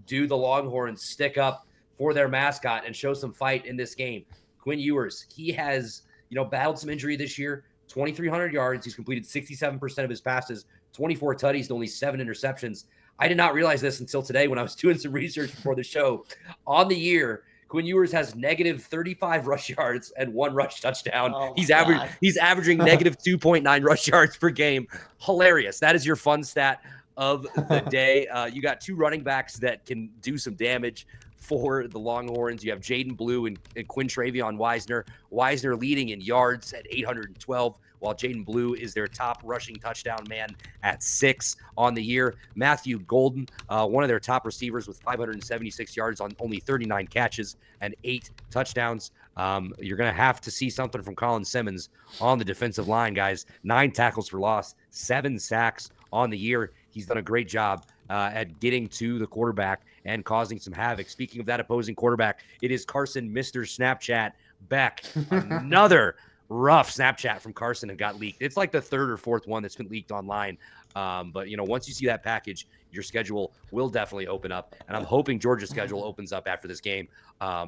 Do the Longhorns stick up for their mascot and show some fight in this game? Quinn Ewers, he has, battled some injury this year. 2,300 yards. He's completed 67% of his passes, 24 tutties to only 7 interceptions. I did not realize this until today when I was doing some research before the show. On the year, Quinn Ewers has negative 35 rush yards and 1 rush touchdown. Oh he's averaging negative 2.9 rush yards per game. Hilarious. That is your fun stat of the day. You got 2 running backs that can do some damage for the Longhorns. You have Jaden Blue and Quintravion Wisner. Wisner leading in yards at 812, while Jaden Blue is their top rushing touchdown man at 6 on the year. Matthew Golden, one of their top receivers with 576 yards on only 39 catches and 8 touchdowns. You're going to have to see something from Colin Simmons on the defensive line, guys. 9 tackles for loss, 7 sacks on the year. He's done a great job at getting to the quarterback and causing some havoc. Speaking of that opposing quarterback, it is Carson, Mr. Snapchat, Beck. Another rough Snapchat from Carson that got leaked. It's like the 3rd or 4th one that's been leaked online. But, once you see that package, your schedule will definitely open up. And I'm hoping Georgia's schedule opens up after this game. I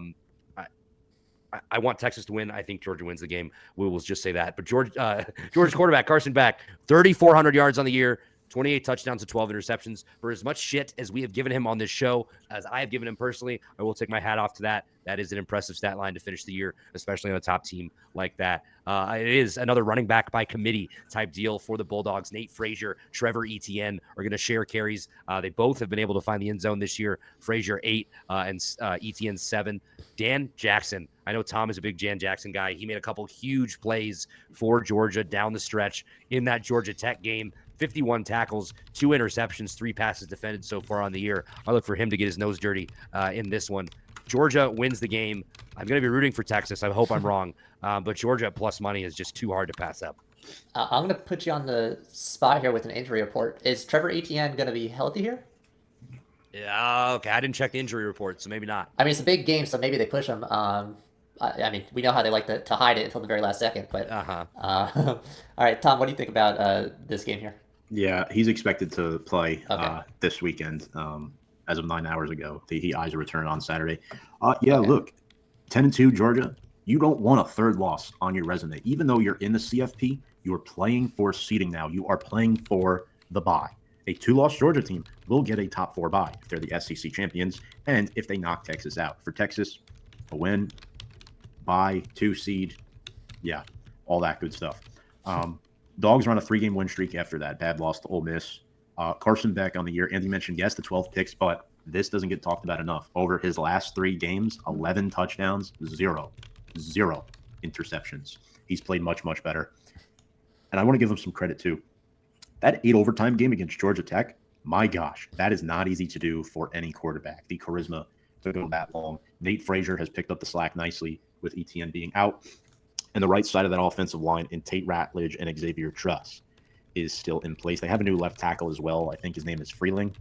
want Texas to win. I think Georgia wins the game. We will just say that. But Georgia's quarterback, Carson Beck, 3,400 yards on the year, 28 touchdowns to 12 interceptions. For as much shit as we have given him on this show, as I have given him personally, I will take my hat off to that. That is an impressive stat line to finish the year, especially on a top team like that. It is another running back by committee type deal for the Bulldogs. Nate Frazier, Trevor Etienne are going to share carries. They both have been able to find the end zone this year. Frazier 8 and Etienne 7. Dan Jackson. I know Tom is a big Jan Jackson guy. He made a couple huge plays for Georgia down the stretch in that Georgia Tech game. 51 tackles, 2 interceptions, 3 passes defended so far on the year. I look for him to get his nose dirty in this one. Georgia wins the game. I'm going to be rooting for Texas. I hope I'm wrong. But Georgia at plus money is just too hard to pass up. I'm going to put you on the spot here with an injury report. Is Trevor Etienne going to be healthy here? Yeah, okay. I didn't check the injury report, so maybe not. I mean, it's a big game, so maybe they push him. I mean, we know how they like to hide it until the very last second. But all right, Tom, what do you think about this game here? Yeah, he's expected to play this weekend. As of 9 hours ago, he eyes a return on Saturday. Look, 10-2 Georgia. You don't want a 3rd loss on your resume, even though you're in the CFP. You are playing for seeding now. You are playing for the bye. A 2-loss Georgia team will get a top 4 bye if they're the SEC champions and if they knock Texas out. For Texas, a win, bye, 2 seed, yeah, all that good stuff. Dogs are on a 3-game win streak after that bad loss to Ole Miss. Carson Beck on the year. Andy mentioned, yes, the 12 picks, but this doesn't get talked about enough. Over his last 3 games, 11 touchdowns, 0 interceptions. He's played much, much better. And I want to give them some credit too. That 8 overtime game against Georgia Tech, my gosh, that is not easy to do for any quarterback. The charisma to go that long. Nate Frazier has picked up the slack nicely with ETN being out. And the right side of that offensive line in Tate Ratledge and Xavier Truss is still in place. They have a new left tackle as well. I think his name is Freeling.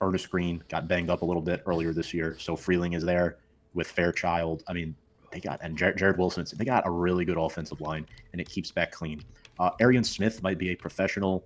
Ernest Green got banged up a little bit earlier this year. So Freeling is there with Fairchild. I mean, Jared Wilson. They got a really good offensive line, and it keeps Beck clean. Arian Smith might be a professional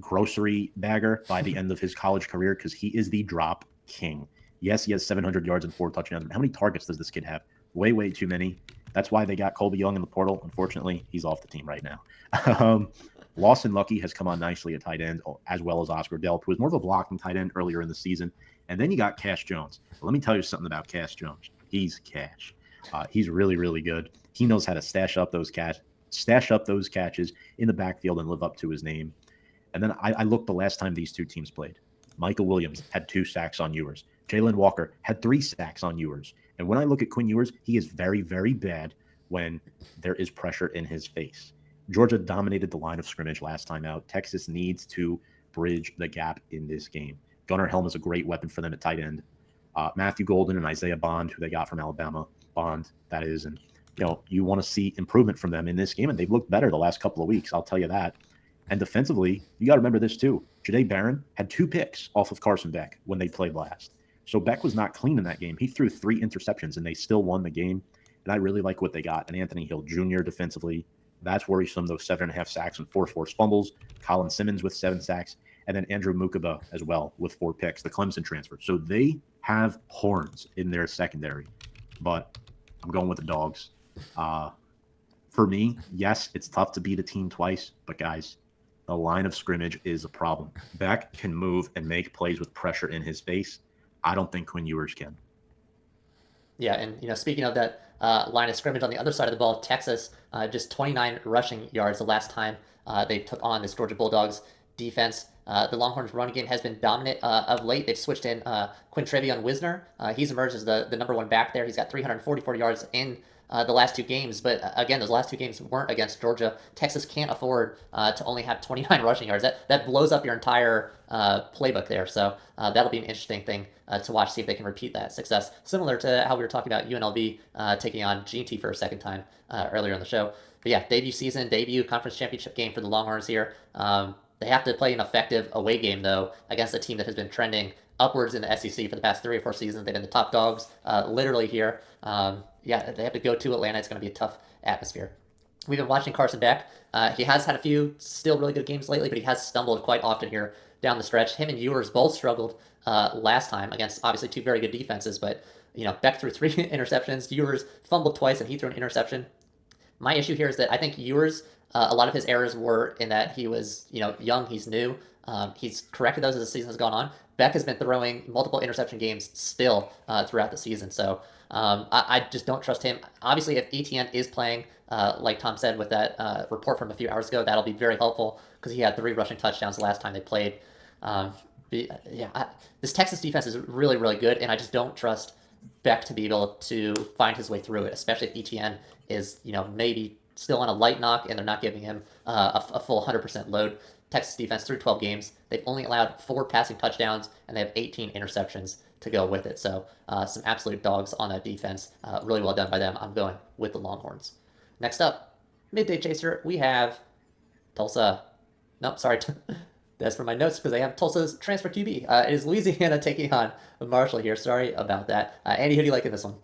grocery bagger by the end of his college career because he is the drop king. Yes, he has 700 yards and 4 touchdowns. How many targets does this kid have? Way, way too many. That's why they got Colby Young in the portal. Unfortunately, he's off the team right now. Lawson Lucky has come on nicely at tight end, as well as Oscar Delp, who was more of a blocking tight end earlier in the season. And then you got Cash Jones. Let me tell you something about Cash Jones. He's Cash. He's really, really good. He knows how to stash up those catches in the backfield and live up to his name. And then I looked the last time these two teams played. Michael Williams had 2 sacks on Ewers. Jalen Walker had 3 sacks on Ewers. And when I look at Quinn Ewers, he is very, very bad when there is pressure in his face. Georgia dominated the line of scrimmage last time out. Texas needs to bridge the gap in this game. Gunnar Helm is a great weapon for them at tight end. Matthew Golden and Isaiah Bond, who they got from Alabama. Bond, that is. And, you want to see improvement from them in this game, and they've looked better the last couple of weeks. I'll tell you that. And defensively, you got to remember this too. Jahdae Barron had 2 picks off of Carson Beck when they played last. So Beck was not clean in that game. He threw 3 interceptions, and they still won the game. And I really like what they got. And Anthony Hill Jr. defensively, that's worrisome, those 7.5 sacks and 4 forced fumbles. Colin Simmons with 7 sacks. And then Andrew Mukaba as well with 4 picks, the Clemson transfer. So they have horns in their secondary. But I'm going with the Dogs. For me, yes, it's tough to beat a team twice. But, guys, the line of scrimmage is a problem. Beck can move and make plays with pressure in his face. I don't think Quinn Ewers can. Yeah, and speaking of that line of scrimmage on the other side of the ball, Texas just 29 rushing yards the last time they took on this Georgia Bulldogs defense. The Longhorns' running game has been dominant of late. They've switched in Quintrevon Wisner. He's emerged as the number 1 back there. He's got 344 yards in the last 2 games. But again, those last 2 games weren't against Georgia. Texas can't afford to only have 29 rushing yards. That blows up your entire playbook there. So that'll be an interesting thing to watch, see if they can repeat that success. Similar to how we were talking about UNLV taking on GT for a second time earlier in the show. But yeah, debut conference championship game for the Longhorns here. They have to play an effective away game, though, against a team that has been trending upwards in the SEC for the past 3 or 4 seasons. They've been the top dogs, literally here. They have to go to Atlanta. It's going to be a tough atmosphere. We've been watching Carson Beck. He has had a few still really good games lately, but he has stumbled quite often here down the stretch. Him and Ewers both struggled last time against obviously 2 very good defenses, but Beck threw 3 interceptions. Ewers fumbled twice, and he threw an interception. My issue here is that I think Ewers, a lot of his errors were in that he was, young, he's new. He's corrected those as the season has gone on. Beck has been throwing multiple interception games still throughout the season, so I just don't trust him. Obviously, if ETN is playing, like Tom said with that report from a few hours ago, that'll be very helpful because he had 3 rushing touchdowns the last time they played. This Texas defense is really, really good, and I just don't trust Beck to be able to find his way through it, especially if ETN is, maybe still on a light knock and they're not giving him a full 100% load. Texas defense through 12 games, they've only allowed 4 passing touchdowns and they have 18 interceptions to go with it. So some absolute dogs on that defense. Really well done by them. I'm going with the Longhorns. Next up, midday chaser, we have Tulsa. Nope, sorry. That's for my notes because I have Tulsa's transfer QB. It is Louisiana taking on Marshall here. Sorry about that. Andy, who do you like in this one?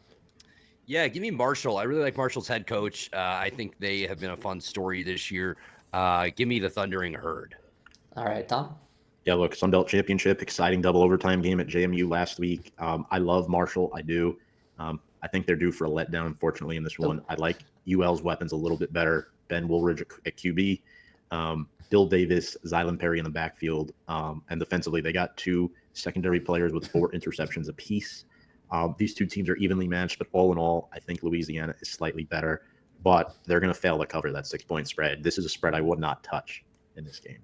Yeah, give me Marshall. I really like Marshall's head coach. I think they have been a fun story this year. Give me the Thundering Herd. All right, Tom? Yeah, look, Sun Belt Championship, exciting double overtime game at JMU last week. I love Marshall. I do. I think they're due for a letdown, unfortunately, in this one. I like UL's weapons a little bit better. Ben Woolridge at QB. Bill Davis, Zylan Perry in the backfield. And defensively, they got 2 secondary players with 4 interceptions apiece. These 2 teams are evenly matched, but all in all, I think Louisiana is slightly better. But they're going to fail to cover that 6-point spread. This is a spread I would not touch in this game.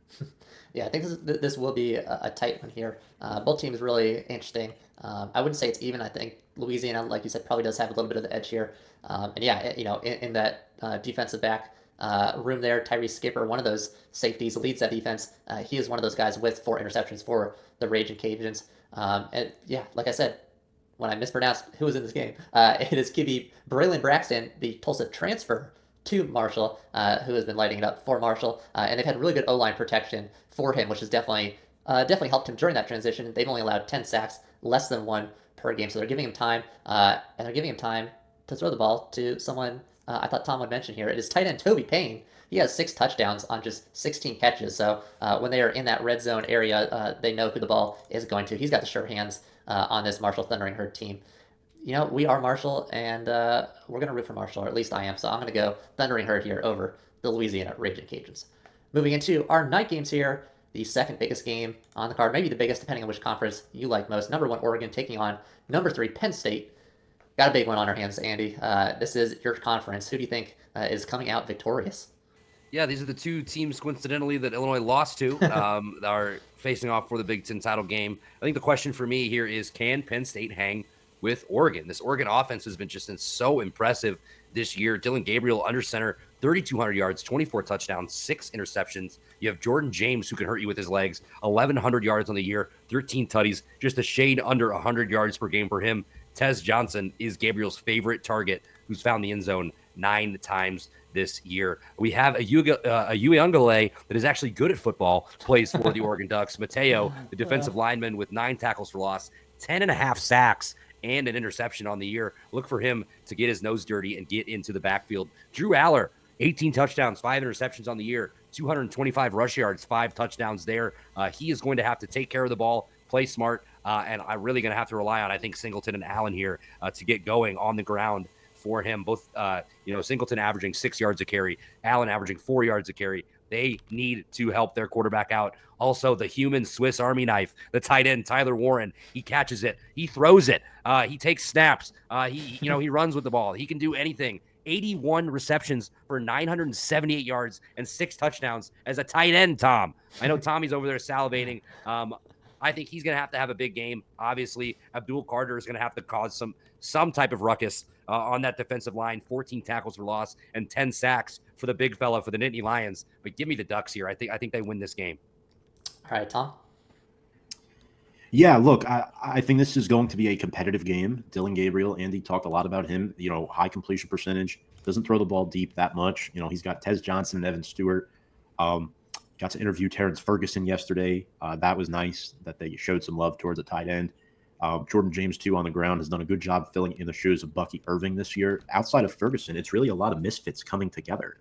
Yeah, I think this will be a tight one here. Both teams really interesting. I wouldn't say it's even. I think Louisiana, like you said, probably does have a little bit of the edge here. And yeah, in that defensive back room there. Tyrese Skipper, one of those safeties, leads that defense. He is one of those guys with 4 interceptions for the Raging Cajuns. And yeah, like I said, when I mispronounced who was in this game, it is QB Braylon Braxton, the Tulsa transfer to Marshall, who has been lighting it up for Marshall. And they've had really good O-line protection for him, which has definitely helped him during that transition. They've only allowed 10 sacks, less than 1 per game, so they're giving him time, and they're giving him time to throw the ball to someone I thought Tom would mention here. It is tight end Toby Payne. He has 6 touchdowns on just 16 catches, so when they are in that red zone area, they know who the ball is going to. He's got the sure hands on this Marshall Thundering Herd team. We are Marshall, and we're going to root for Marshall, or at least I am, so I'm going to go Thundering Herd here over the Louisiana Raging Cajuns. Moving into our night games here, the second biggest game on the card, maybe the biggest depending on which conference you like most. Number 1 Oregon taking on number 3 Penn State. Got a big one on our hands, Andy. This is your conference. Who do you think is coming out victorious? Yeah, these are the 2 teams, coincidentally, that Illinois lost to, that are facing off for the Big Ten title game. I think the question for me here is, can Penn State hang with Oregon? This Oregon offense has been just so impressive this year. Dylan Gabriel under center, 3,200 yards, 24 touchdowns, 6 interceptions. You have Jordan James, who can hurt you with his legs, 1,100 yards on the year, 13 tutties, just a shade under 100 yards per game for him. Tez Johnson is Gabriel's favorite target, who's found the end zone 9 times this year. We have a Uyunglele that is actually good at football, plays for the Oregon Ducks. Mateo, the defensive lineman with 9 tackles for loss, 10.5 sacks, and an interception on the year. Look for him to get his nose dirty and get into the backfield. Drew Aller, 18 touchdowns, 5 interceptions on the year, 225 rush yards, 5 touchdowns there. He is going to have to take care of the ball, play smart, and I'm really going to have to rely on, I think, Singleton and Allen here to get going on the ground for him. Both, Singleton averaging 6 yards a carry, Allen averaging 4 yards a carry. They need to help their quarterback out. Also, the human Swiss Army knife, the tight end, Tyler Warren. He catches it. He throws it. He takes snaps. He runs with the ball. He can do anything. 81 receptions for 978 yards and 6 touchdowns as a tight end, Tom. I know Tommy's over there salivating. I think he's going to have a big game. Obviously, Abdul Carter is going to have to cause some type of ruckus on that defensive line. 14 tackles for loss and 10 sacks for the big fella for the Nittany Lions. But give me the Ducks here. I think they win this game. All right, Tom. Yeah, look, I think this is going to be a competitive game. Dylan Gabriel, Andy talked a lot about him. High completion percentage, doesn't throw the ball deep that much. He's got Tez Johnson and Evan Stewart. Got to interview Terrence Ferguson yesterday. That was nice that they showed some love towards a tight end. Jordan James, too, on the ground, has done a good job filling in the shoes of Bucky Irving this year. Outside of Ferguson, it's really a lot of misfits coming together.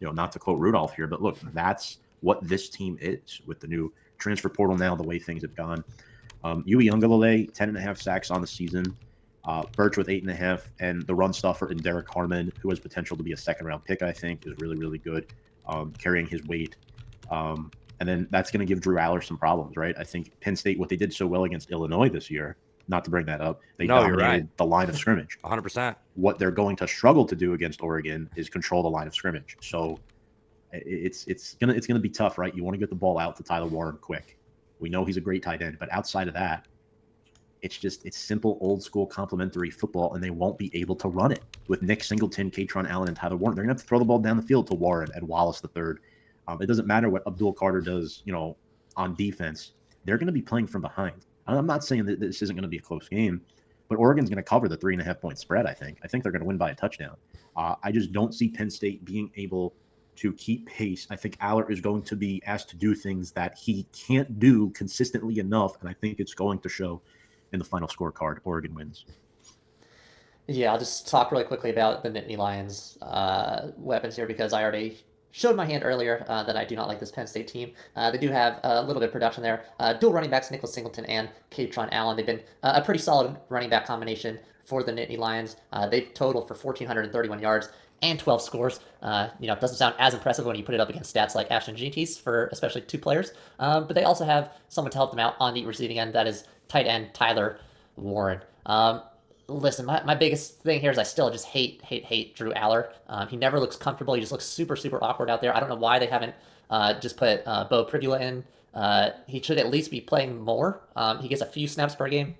Not to quote Rudolph here, but look, that's what this team is with the new transfer portal now, the way things have gone. Uyunglele, 10.5 sacks on the season. Birch with 8.5, and the run stuffer in Derek Harmon, who has potential to be a second-round pick, I think, is really, really good, carrying his weight. And then that's going to give Drew Aller some problems, right? I think Penn State, what they did so well against Illinois this year, not to bring that up, they dominated the line of scrimmage. 100%. What they're going to struggle to do against Oregon is control the line of scrimmage. So it's gonna be tough, right? You want to get the ball out to Tyler Warren quick. We know he's a great tight end, but outside of that, it's simple, old school, complementary football, and they won't be able to run it with Nick Singleton, Katron Allen, and Tyler Warren. They're gonna have to throw the ball down the field to Warren and Wallace III. It doesn't matter what Abdul Carter does, on defense. They're going to be playing from behind. I'm not saying that this isn't going to be a close game, but Oregon's going to cover the 3.5-point spread, I think. I think they're going to win by a touchdown. I just don't see Penn State being able to keep pace. I think Aller is going to be asked to do things that he can't do consistently enough, and I think it's going to show in the final scorecard. Oregon wins. Yeah, I'll just talk really quickly about the Nittany Lions weapons here because I already showed my hand earlier that I do not like this Penn State team. They do have a little bit of production there. Dual running backs, Nicholas Singleton and Katron Allen. They've been a pretty solid running back combination for the Nittany Lions. They've totaled for 1,431 yards and 12 scores. It doesn't sound as impressive when you put it up against stats like Ashton Jenkins for especially 2 players. But they also have someone to help them out on the receiving end. That is tight end Tyler Warren. Listen, my biggest thing here is I still just hate Drew Aller. He never looks comfortable. He just looks super, super awkward out there. I don't know why they haven't just put Bo Pribula in. He should at least be playing more. He gets a few snaps per game.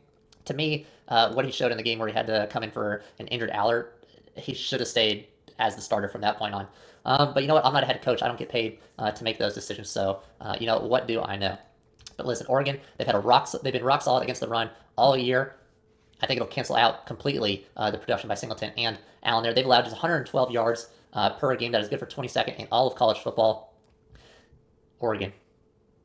To me, what he showed in the game where he had to come in for an injured Aller, he should have stayed as the starter from that point on. But you know what? I'm not a head coach. I don't get paid to make those decisions. So you know, what do I know? But listen, Oregon, they've been rock solid against the run all year. I think it'll cancel out completely the production by Singleton and Allen there. They've allowed just 112 yards per game. That is good for 22nd in all of college football. Oregon,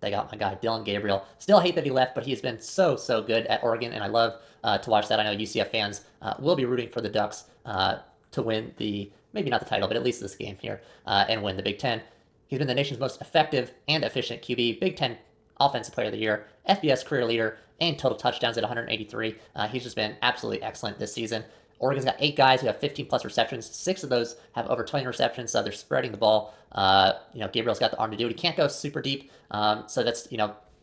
they got my guy, Dylan Gabriel. Still hate that he left, but he's been so good at Oregon, and I love to watch that. I know UCF fans will be rooting for the Ducks to win maybe not the title, but at least this game here, and win the Big Ten. He's been the nation's most effective and efficient QB, Big Ten Offensive Player of the Year, FBS career leader, and total touchdowns at 183. He's just been absolutely excellent this season. Oregon's got 8 guys who have 15 plus receptions. 6 of those have over 20 receptions, so they're spreading the ball. Gabriel's got the arm to do it. He can't go super deep, so that's,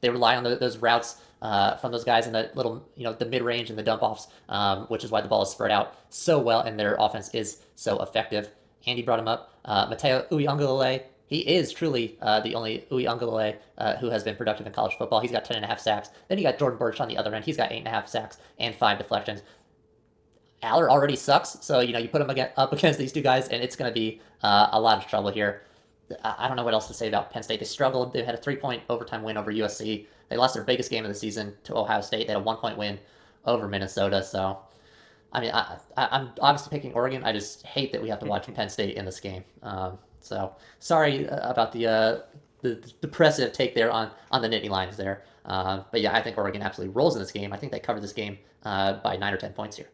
they rely on those routes from those guys in the little, the mid-range and the dump-offs, which is why the ball is spread out so well, and their offense is so effective. Andy brought him up. Mateo Uiagalelei, he is truly the only Uiagalelei who has been productive in college football. He's got 10.5 sacks. Then you got Jordan Burch on the other end. He's got 8.5 sacks and 5 deflections. Aller already sucks, so you put him up against these 2 guys, and it's going to be a lot of trouble here. I don't know what else to say about Penn State. They struggled. They had a 3-point overtime win over USC. They lost their biggest game of the season to Ohio State. They had a 1-point win over Minnesota. So, I mean, I'm obviously picking Oregon. I just hate that we have to watch Penn State in this game. So sorry about the depressive take there on the Nittany Lions there. But yeah, I think Oregon absolutely rolls in this game. I think they cover this game by 9 or 10 points here.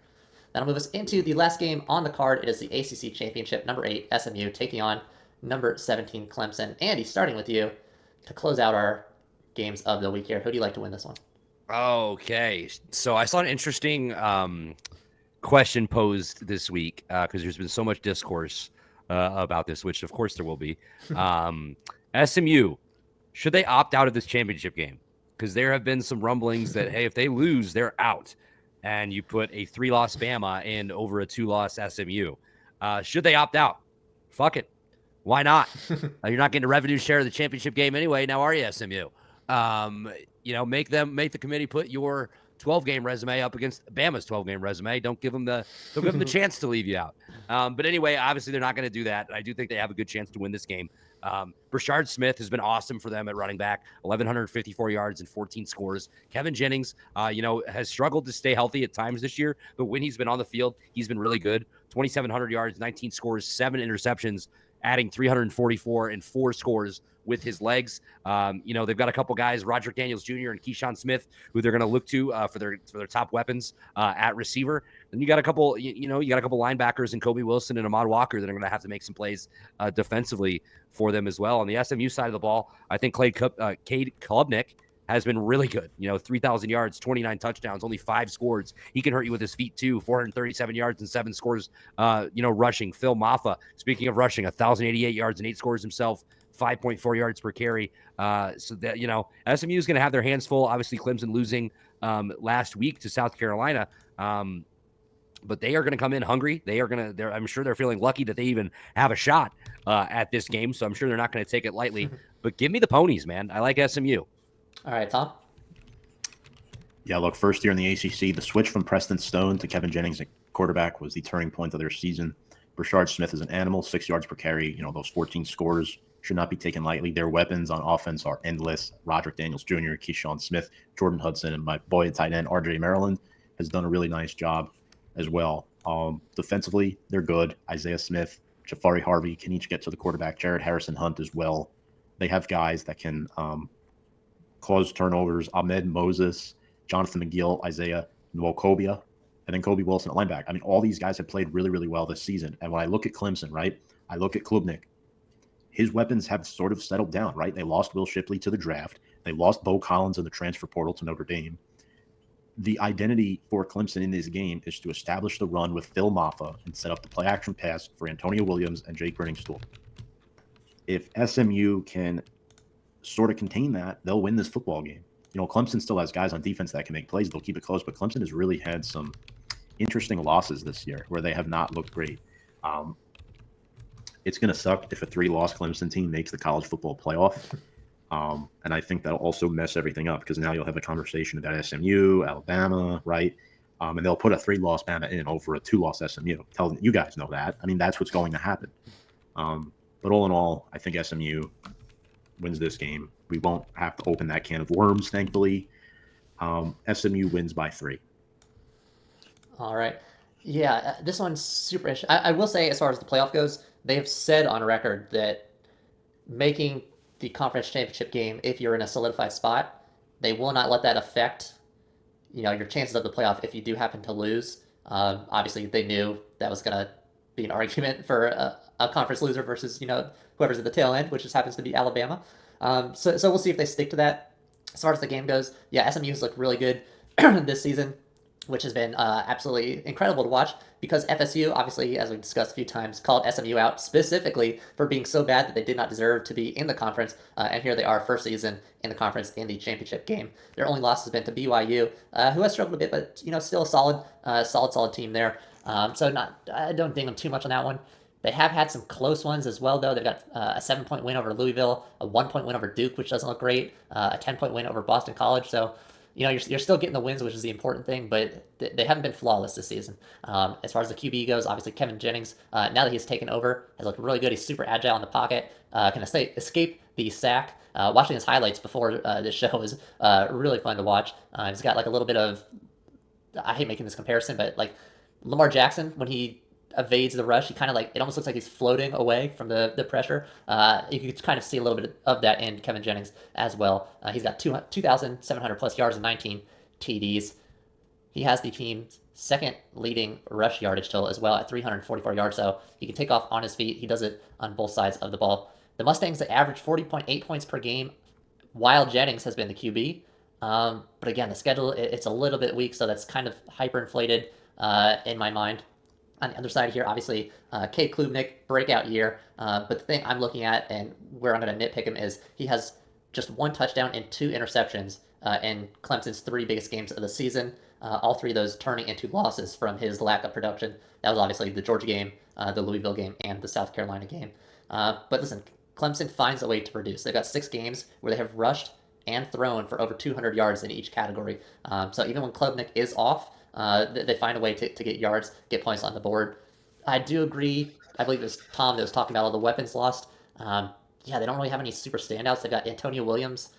That'll move us into the last game on the card. It is the ACC Championship, number 8 SMU taking on number 17 Clemson. Andy, starting with you to close out our games of the week here. Who do you like to win this one? Okay, so I saw an interesting question posed this week because there's been so much discourse about this, which of course there will be. SMU, should they opt out of this championship game? Because there have been some rumblings that, hey, if they lose, they're out. And you put a 3-loss Bama in over a 2-loss SMU. Should they opt out? Fuck it. Why not? You're not getting a revenue share of the championship game anyway. Now are you, SMU? Make the committee put your 12-game resume up against Bama's 12-game resume. Don't give them the chance to leave you out. But anyway, obviously they're not going to do that. I do think they have a good chance to win this game. Brashard Smith has been awesome for them at running back, 1,154 yards and 14 scores. Kevin Jennings, has struggled to stay healthy at times this year, but when he's been on the field, he's been really good. 2,700 yards, 19 scores, 7 interceptions, adding 344 and 4 scores with his legs. They've got a couple guys, Roderick Daniels Jr. and Keyshawn Smith, who they're going to look to for their top weapons at receiver. Then you got a couple linebackers in Kobe Wilson and Ahmad Walker that are going to have to make some plays defensively for them as well. On the SMU side of the ball, I think Cade Klubnik has been really good. 3,000 yards, 29 touchdowns, only 5 scores. He can hurt you with his feet too. 437 yards and 7 scores, rushing. Phil Maffa, speaking of rushing, 1,088 yards and 8 scores himself, 5.4 yards per carry. So that, SMU is going to have their hands full. Obviously, Clemson losing last week to South Carolina. But they are going to come in hungry. I'm sure they're feeling lucky that they even have a shot at this game. So I'm sure they're not going to take it lightly. But give me the ponies, man. I like SMU. All right, Tom? Yeah, look, first year in the ACC, the switch from Preston Stone to Kevin Jennings at quarterback was the turning point of their season. Brashard Smith is an animal, 6 yards per carry. Those 14 scores should not be taken lightly. Their weapons on offense are endless. Roderick Daniels Jr., Keyshawn Smith, Jordan Hudson, and my boy at tight end, RJ Maryland, has done a really nice job as well. Defensively, they're good. Isaiah Smith, Jafari Harvey can each get to the quarterback. Jared Harrison Hunt as well. They have guys that can cause turnovers. Ahmed Moses, Jonathan McGill, Isaiah Nwokobia, and then Kobe Wilson at linebacker. I mean, all these guys have played really, really well this season. And when I look at Clemson, right, I look at Klubnik. His weapons have sort of settled down, right? They lost Will Shipley to the draft. They lost Bo Collins in the transfer portal to Notre Dame. The identity for Clemson in this game is to establish the run with Phil Maffa and set up the play-action pass for Antonio Williams and Jake Brenningstool. If SMU can sort of contain that, they'll win this football game. Clemson still has guys on defense that can make plays. They'll keep it close, but Clemson has really had some interesting losses this year where they have not looked great. It's going to suck if a 3-loss Clemson team makes the college football playoff. And I think that'll also mess everything up because now you'll have a conversation about SMU, Alabama, right? And they'll put a 3-loss Bama in over a 2-loss SMU. Tell them, you guys know that. I mean, that's what's going to happen. But all in all, I think SMU wins this game. We won't have to open that can of worms, thankfully. SMU wins by 3. All right. Yeah, this one's super interesting. I will say, as far as the playoff goes, they have said on record that making the conference championship game, if you're in a solidified spot, they will not let that affect, your chances of the playoff if you do happen to lose. Obviously, they knew that was going to be an argument for a conference loser versus, whoever's at the tail end, which just happens to be Alabama. So we'll see if they stick to that. As far as the game goes, yeah, SMU's looked really good this season, which has been absolutely incredible to watch because FSU, obviously, as we've discussed a few times, called SMU out specifically for being so bad that they did not deserve to be in the conference. And here they are, first season in the conference in the championship game. Their only loss has been to BYU, who has struggled a bit, but still a solid team there. So I don't ding them too much on that one. They have had some close ones as well, though. They've got a 7-point win over Louisville, a 1-point win over Duke, which doesn't look great, a 10-point win over Boston College. So, you're still getting the wins, which is the important thing, but they haven't been flawless this season. As far as the QB goes, obviously Kevin Jennings, now that he's taken over, has looked really good. He's super agile in the pocket, can escape the sack. Watching his highlights before this show is really fun to watch. He's got like a little bit of, I hate making this comparison, but like Lamar Jackson, when he evades the rush, he kind of it almost looks like he's floating away from the pressure. You can kind of see a little bit of that in Kevin Jennings as well. He's got 2,700 plus yards and 19 TDs. He has the team's second leading rush yardage total as well at 344 yards, so he can take off on his feet. He does it on both sides of the ball. The Mustangs average 40.8 points per game while Jennings has been the QB. But again, the schedule, it's a little bit weak, so that's kind of hyperinflated in my mind. On the other side here, obviously, Cade Klubnik, breakout year. But the thing I'm looking at and where I'm going to nitpick him is he has just 1 touchdown and 2 interceptions in Clemson's 3 biggest games of the season. All 3 of those turning into losses from his lack of production. That was obviously the Georgia game, the Louisville game, and the South Carolina game. But listen, Clemson finds a way to produce. They've got 6 games where they have rushed and thrown for over 200 yards in each category. So even when Klubnik is off, they find a way to get yards, get points on the board. I do agree. I believe it was Tom that was talking about all the weapons lost. They don't really have any super standouts. They've got Antonio Williams.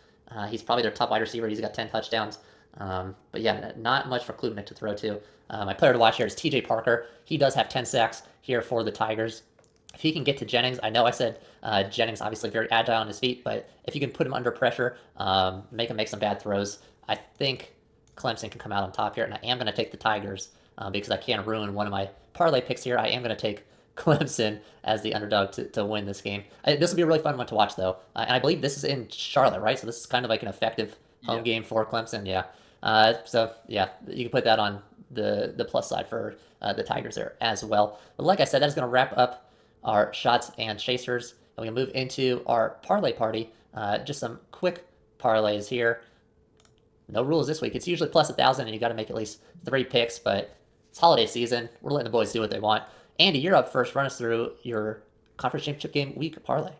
He's probably their top wide receiver. He's got 10 touchdowns. But yeah, not much for Klubnik to throw to. My player to watch here is TJ Parker. He does have 10 sacks here for the Tigers. If he can get to Jennings, I know I said Jennings obviously very agile on his feet, but if you can put him under pressure, make him make some bad throws, I think Clemson can come out on top here, and I am going to take the Tigers because I can't ruin one of my parlay picks here. I am going to take Clemson as the underdog to win this game. This will be a really fun one to watch, though. And I believe this is in Charlotte, right? So this is kind of like an effective home game for Clemson. Yeah. You can put that on the plus side for the Tigers there as well. But like I said, that's going to wrap up our shots and chasers. And we can move into our parlay party. Just some quick parlays here. No rules this week. It's usually plus 1,000, and you got to make at least 3 picks, but it's holiday season. We're letting the boys do what they want. Andy, you're up first. Run us through your conference championship game week parlay.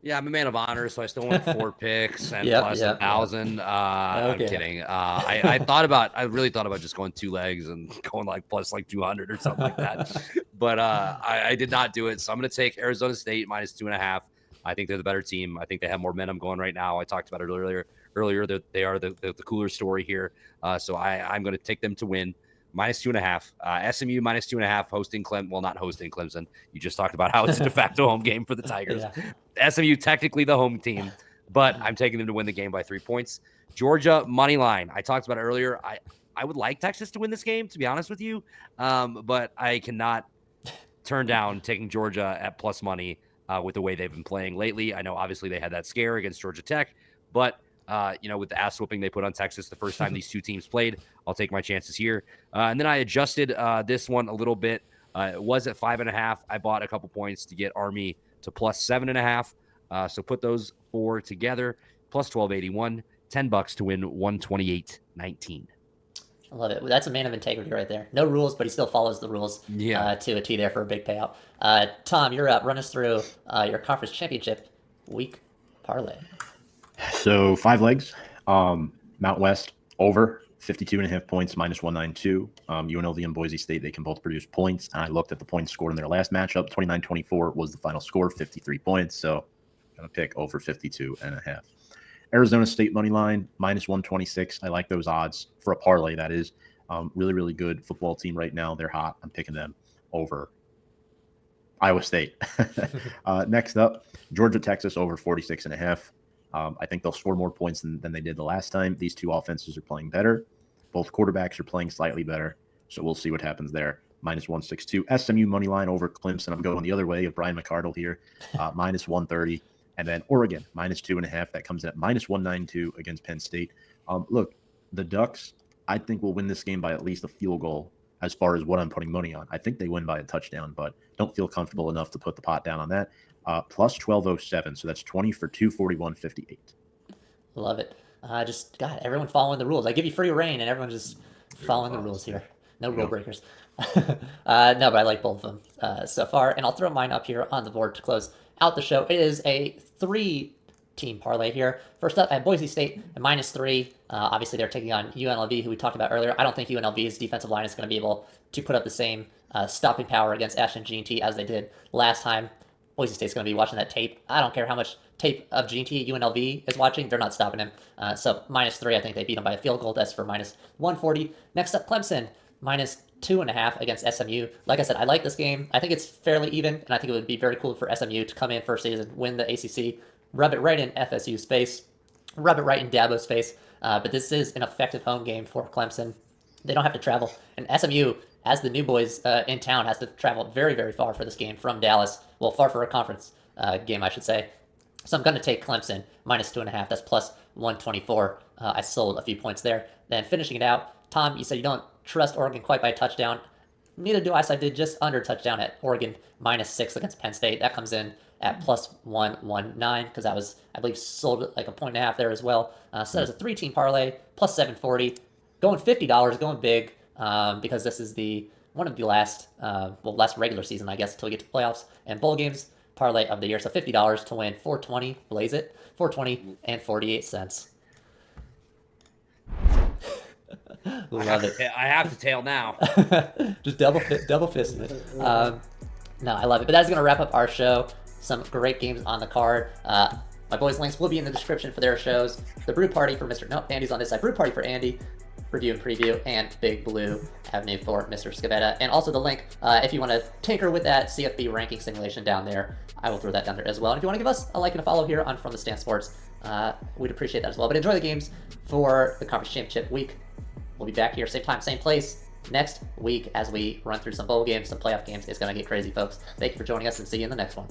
Yeah, I'm a man of honor, so I still want 4 picks and plus 1,000. Okay. I'm kidding. I really thought about just going 2 legs and going plus 200 or something like that. But I did not do it. So I'm going to take Arizona State minus 2.5. I think they're the better team. I think they have more momentum going right now. I talked about it earlier that they are the cooler story here. So I'm going to take them to win. Minus 2.5. SMU minus 2.5 hosting not hosting Clemson. You just talked about how it's a de facto home game for the Tigers. Yeah. SMU technically the home team, but I'm taking them to win the game by 3 points. Georgia money line. I talked about it earlier. I would like Texas to win this game, to be honest with you, but I cannot turn down taking Georgia at plus money with the way they've been playing lately. I know obviously they had that scare against Georgia Tech, but with the ass whooping they put on Texas the first time these 2 teams played, I'll take my chances here. And then I adjusted this one a little bit. It was at 5.5. I bought a couple points to get Army to plus 7.5. So put those 4 together, plus 1281, $10 to win 128.19. I love it. That's a man of integrity right there. No rules, but he still follows the rules to a T there for a big payout. Tom, you're up. Run us through your conference championship week parlay. So 5 legs, Mount West over 52.5 points, minus 192. UNLV and Boise State, they can both produce points. And I looked at the points scored in their last matchup. 29-24 was the final score, 53 points. So I'm going to pick over 52.5. Arizona State money line, minus 126. I like those odds for a parlay, that is. Really, really good football team right now. They're hot. I'm picking them over Iowa State. Next up, Georgia, Texas over 46.5. I think they'll score more points than they did the last time. These two offenses are playing better. Both quarterbacks are playing slightly better. So we'll see what happens there. Minus 162. SMU money line over Clemson. I'm going the other way of Brian McCardle here. Minus 130. And then Oregon, minus 2.5. That comes in at minus 192 against Penn State. Look, the Ducks, I think, will win this game by at least a field goal as far as what I'm putting money on. I think they win by a touchdown, but don't feel comfortable enough to put the pot down on that. Plus 1207, so that's 20 for 241.58. Love it. God, everyone following the rules. I give you free reign, and everyone's just following the rules here. No rule breakers. No, but I like both of them so far, and I'll throw mine up here on the board to close out the show. It is a 3-team parlay here. First up, I have Boise State at -3. Obviously, they're taking on UNLV, who we talked about earlier. I don't think UNLV's defensive line is going to be able to put up the same stopping power against Ashton G&T as they did last time. Boise State's going to be watching that tape. I don't care how much tape of G&T UNLV is watching. They're not stopping him. So -3, I think they beat him by a field goal. That's for minus 140. Next up, Clemson, minus 2.5 against SMU. Like I said, I like this game. I think it's fairly even, and I think it would be very cool for SMU to come in first season, win the ACC, rub it right in FSU's face, rub it right in Dabo's face. But this is an effective home game for Clemson. They don't have to travel. And SMU, as the new boys in town, has to travel very, very far for this game from Dallas. Well, far for a conference game, I should say. So I'm going to take Clemson, minus 2.5. That's plus 124. I sold a few points there. Then finishing it out, Tom, you said you don't trust Oregon quite by a touchdown. Neither do I, so I did just under touchdown at Oregon, -6 against Penn State. That comes in at plus 119, because that was, I believe, sold like a 1.5 there as well. So there's a 3-team parlay, plus 740. Going $50, going big, because this is one of the last regular season, I guess, until we get to playoffs and bowl games parlay of the year. So $50 to win 420, blaze it, 420 and 48 cents. Love it. I have to tail now. Just double fisting it. No, I love it. But that's going to wrap up our show. Some great games on the card. My boys' links will be in the description for their shows. The Brew Party for Mr. No, Andy's on this side. Brew Party for Andy. Review and preview, and Big Blue Avenue for Mr. Scavetta. And also the link, if you want to tinker with that CFB ranking simulation down there, I will throw that down there as well. And if you want to give us a like and a follow here on From the Stand Sports, we'd appreciate that as well. But enjoy the games for the Conference Championship week. We'll be back here, same time, same place, next week as we run through some bowl games, some playoff games. It's going to get crazy, folks. Thank you for joining us, and see you in the next one.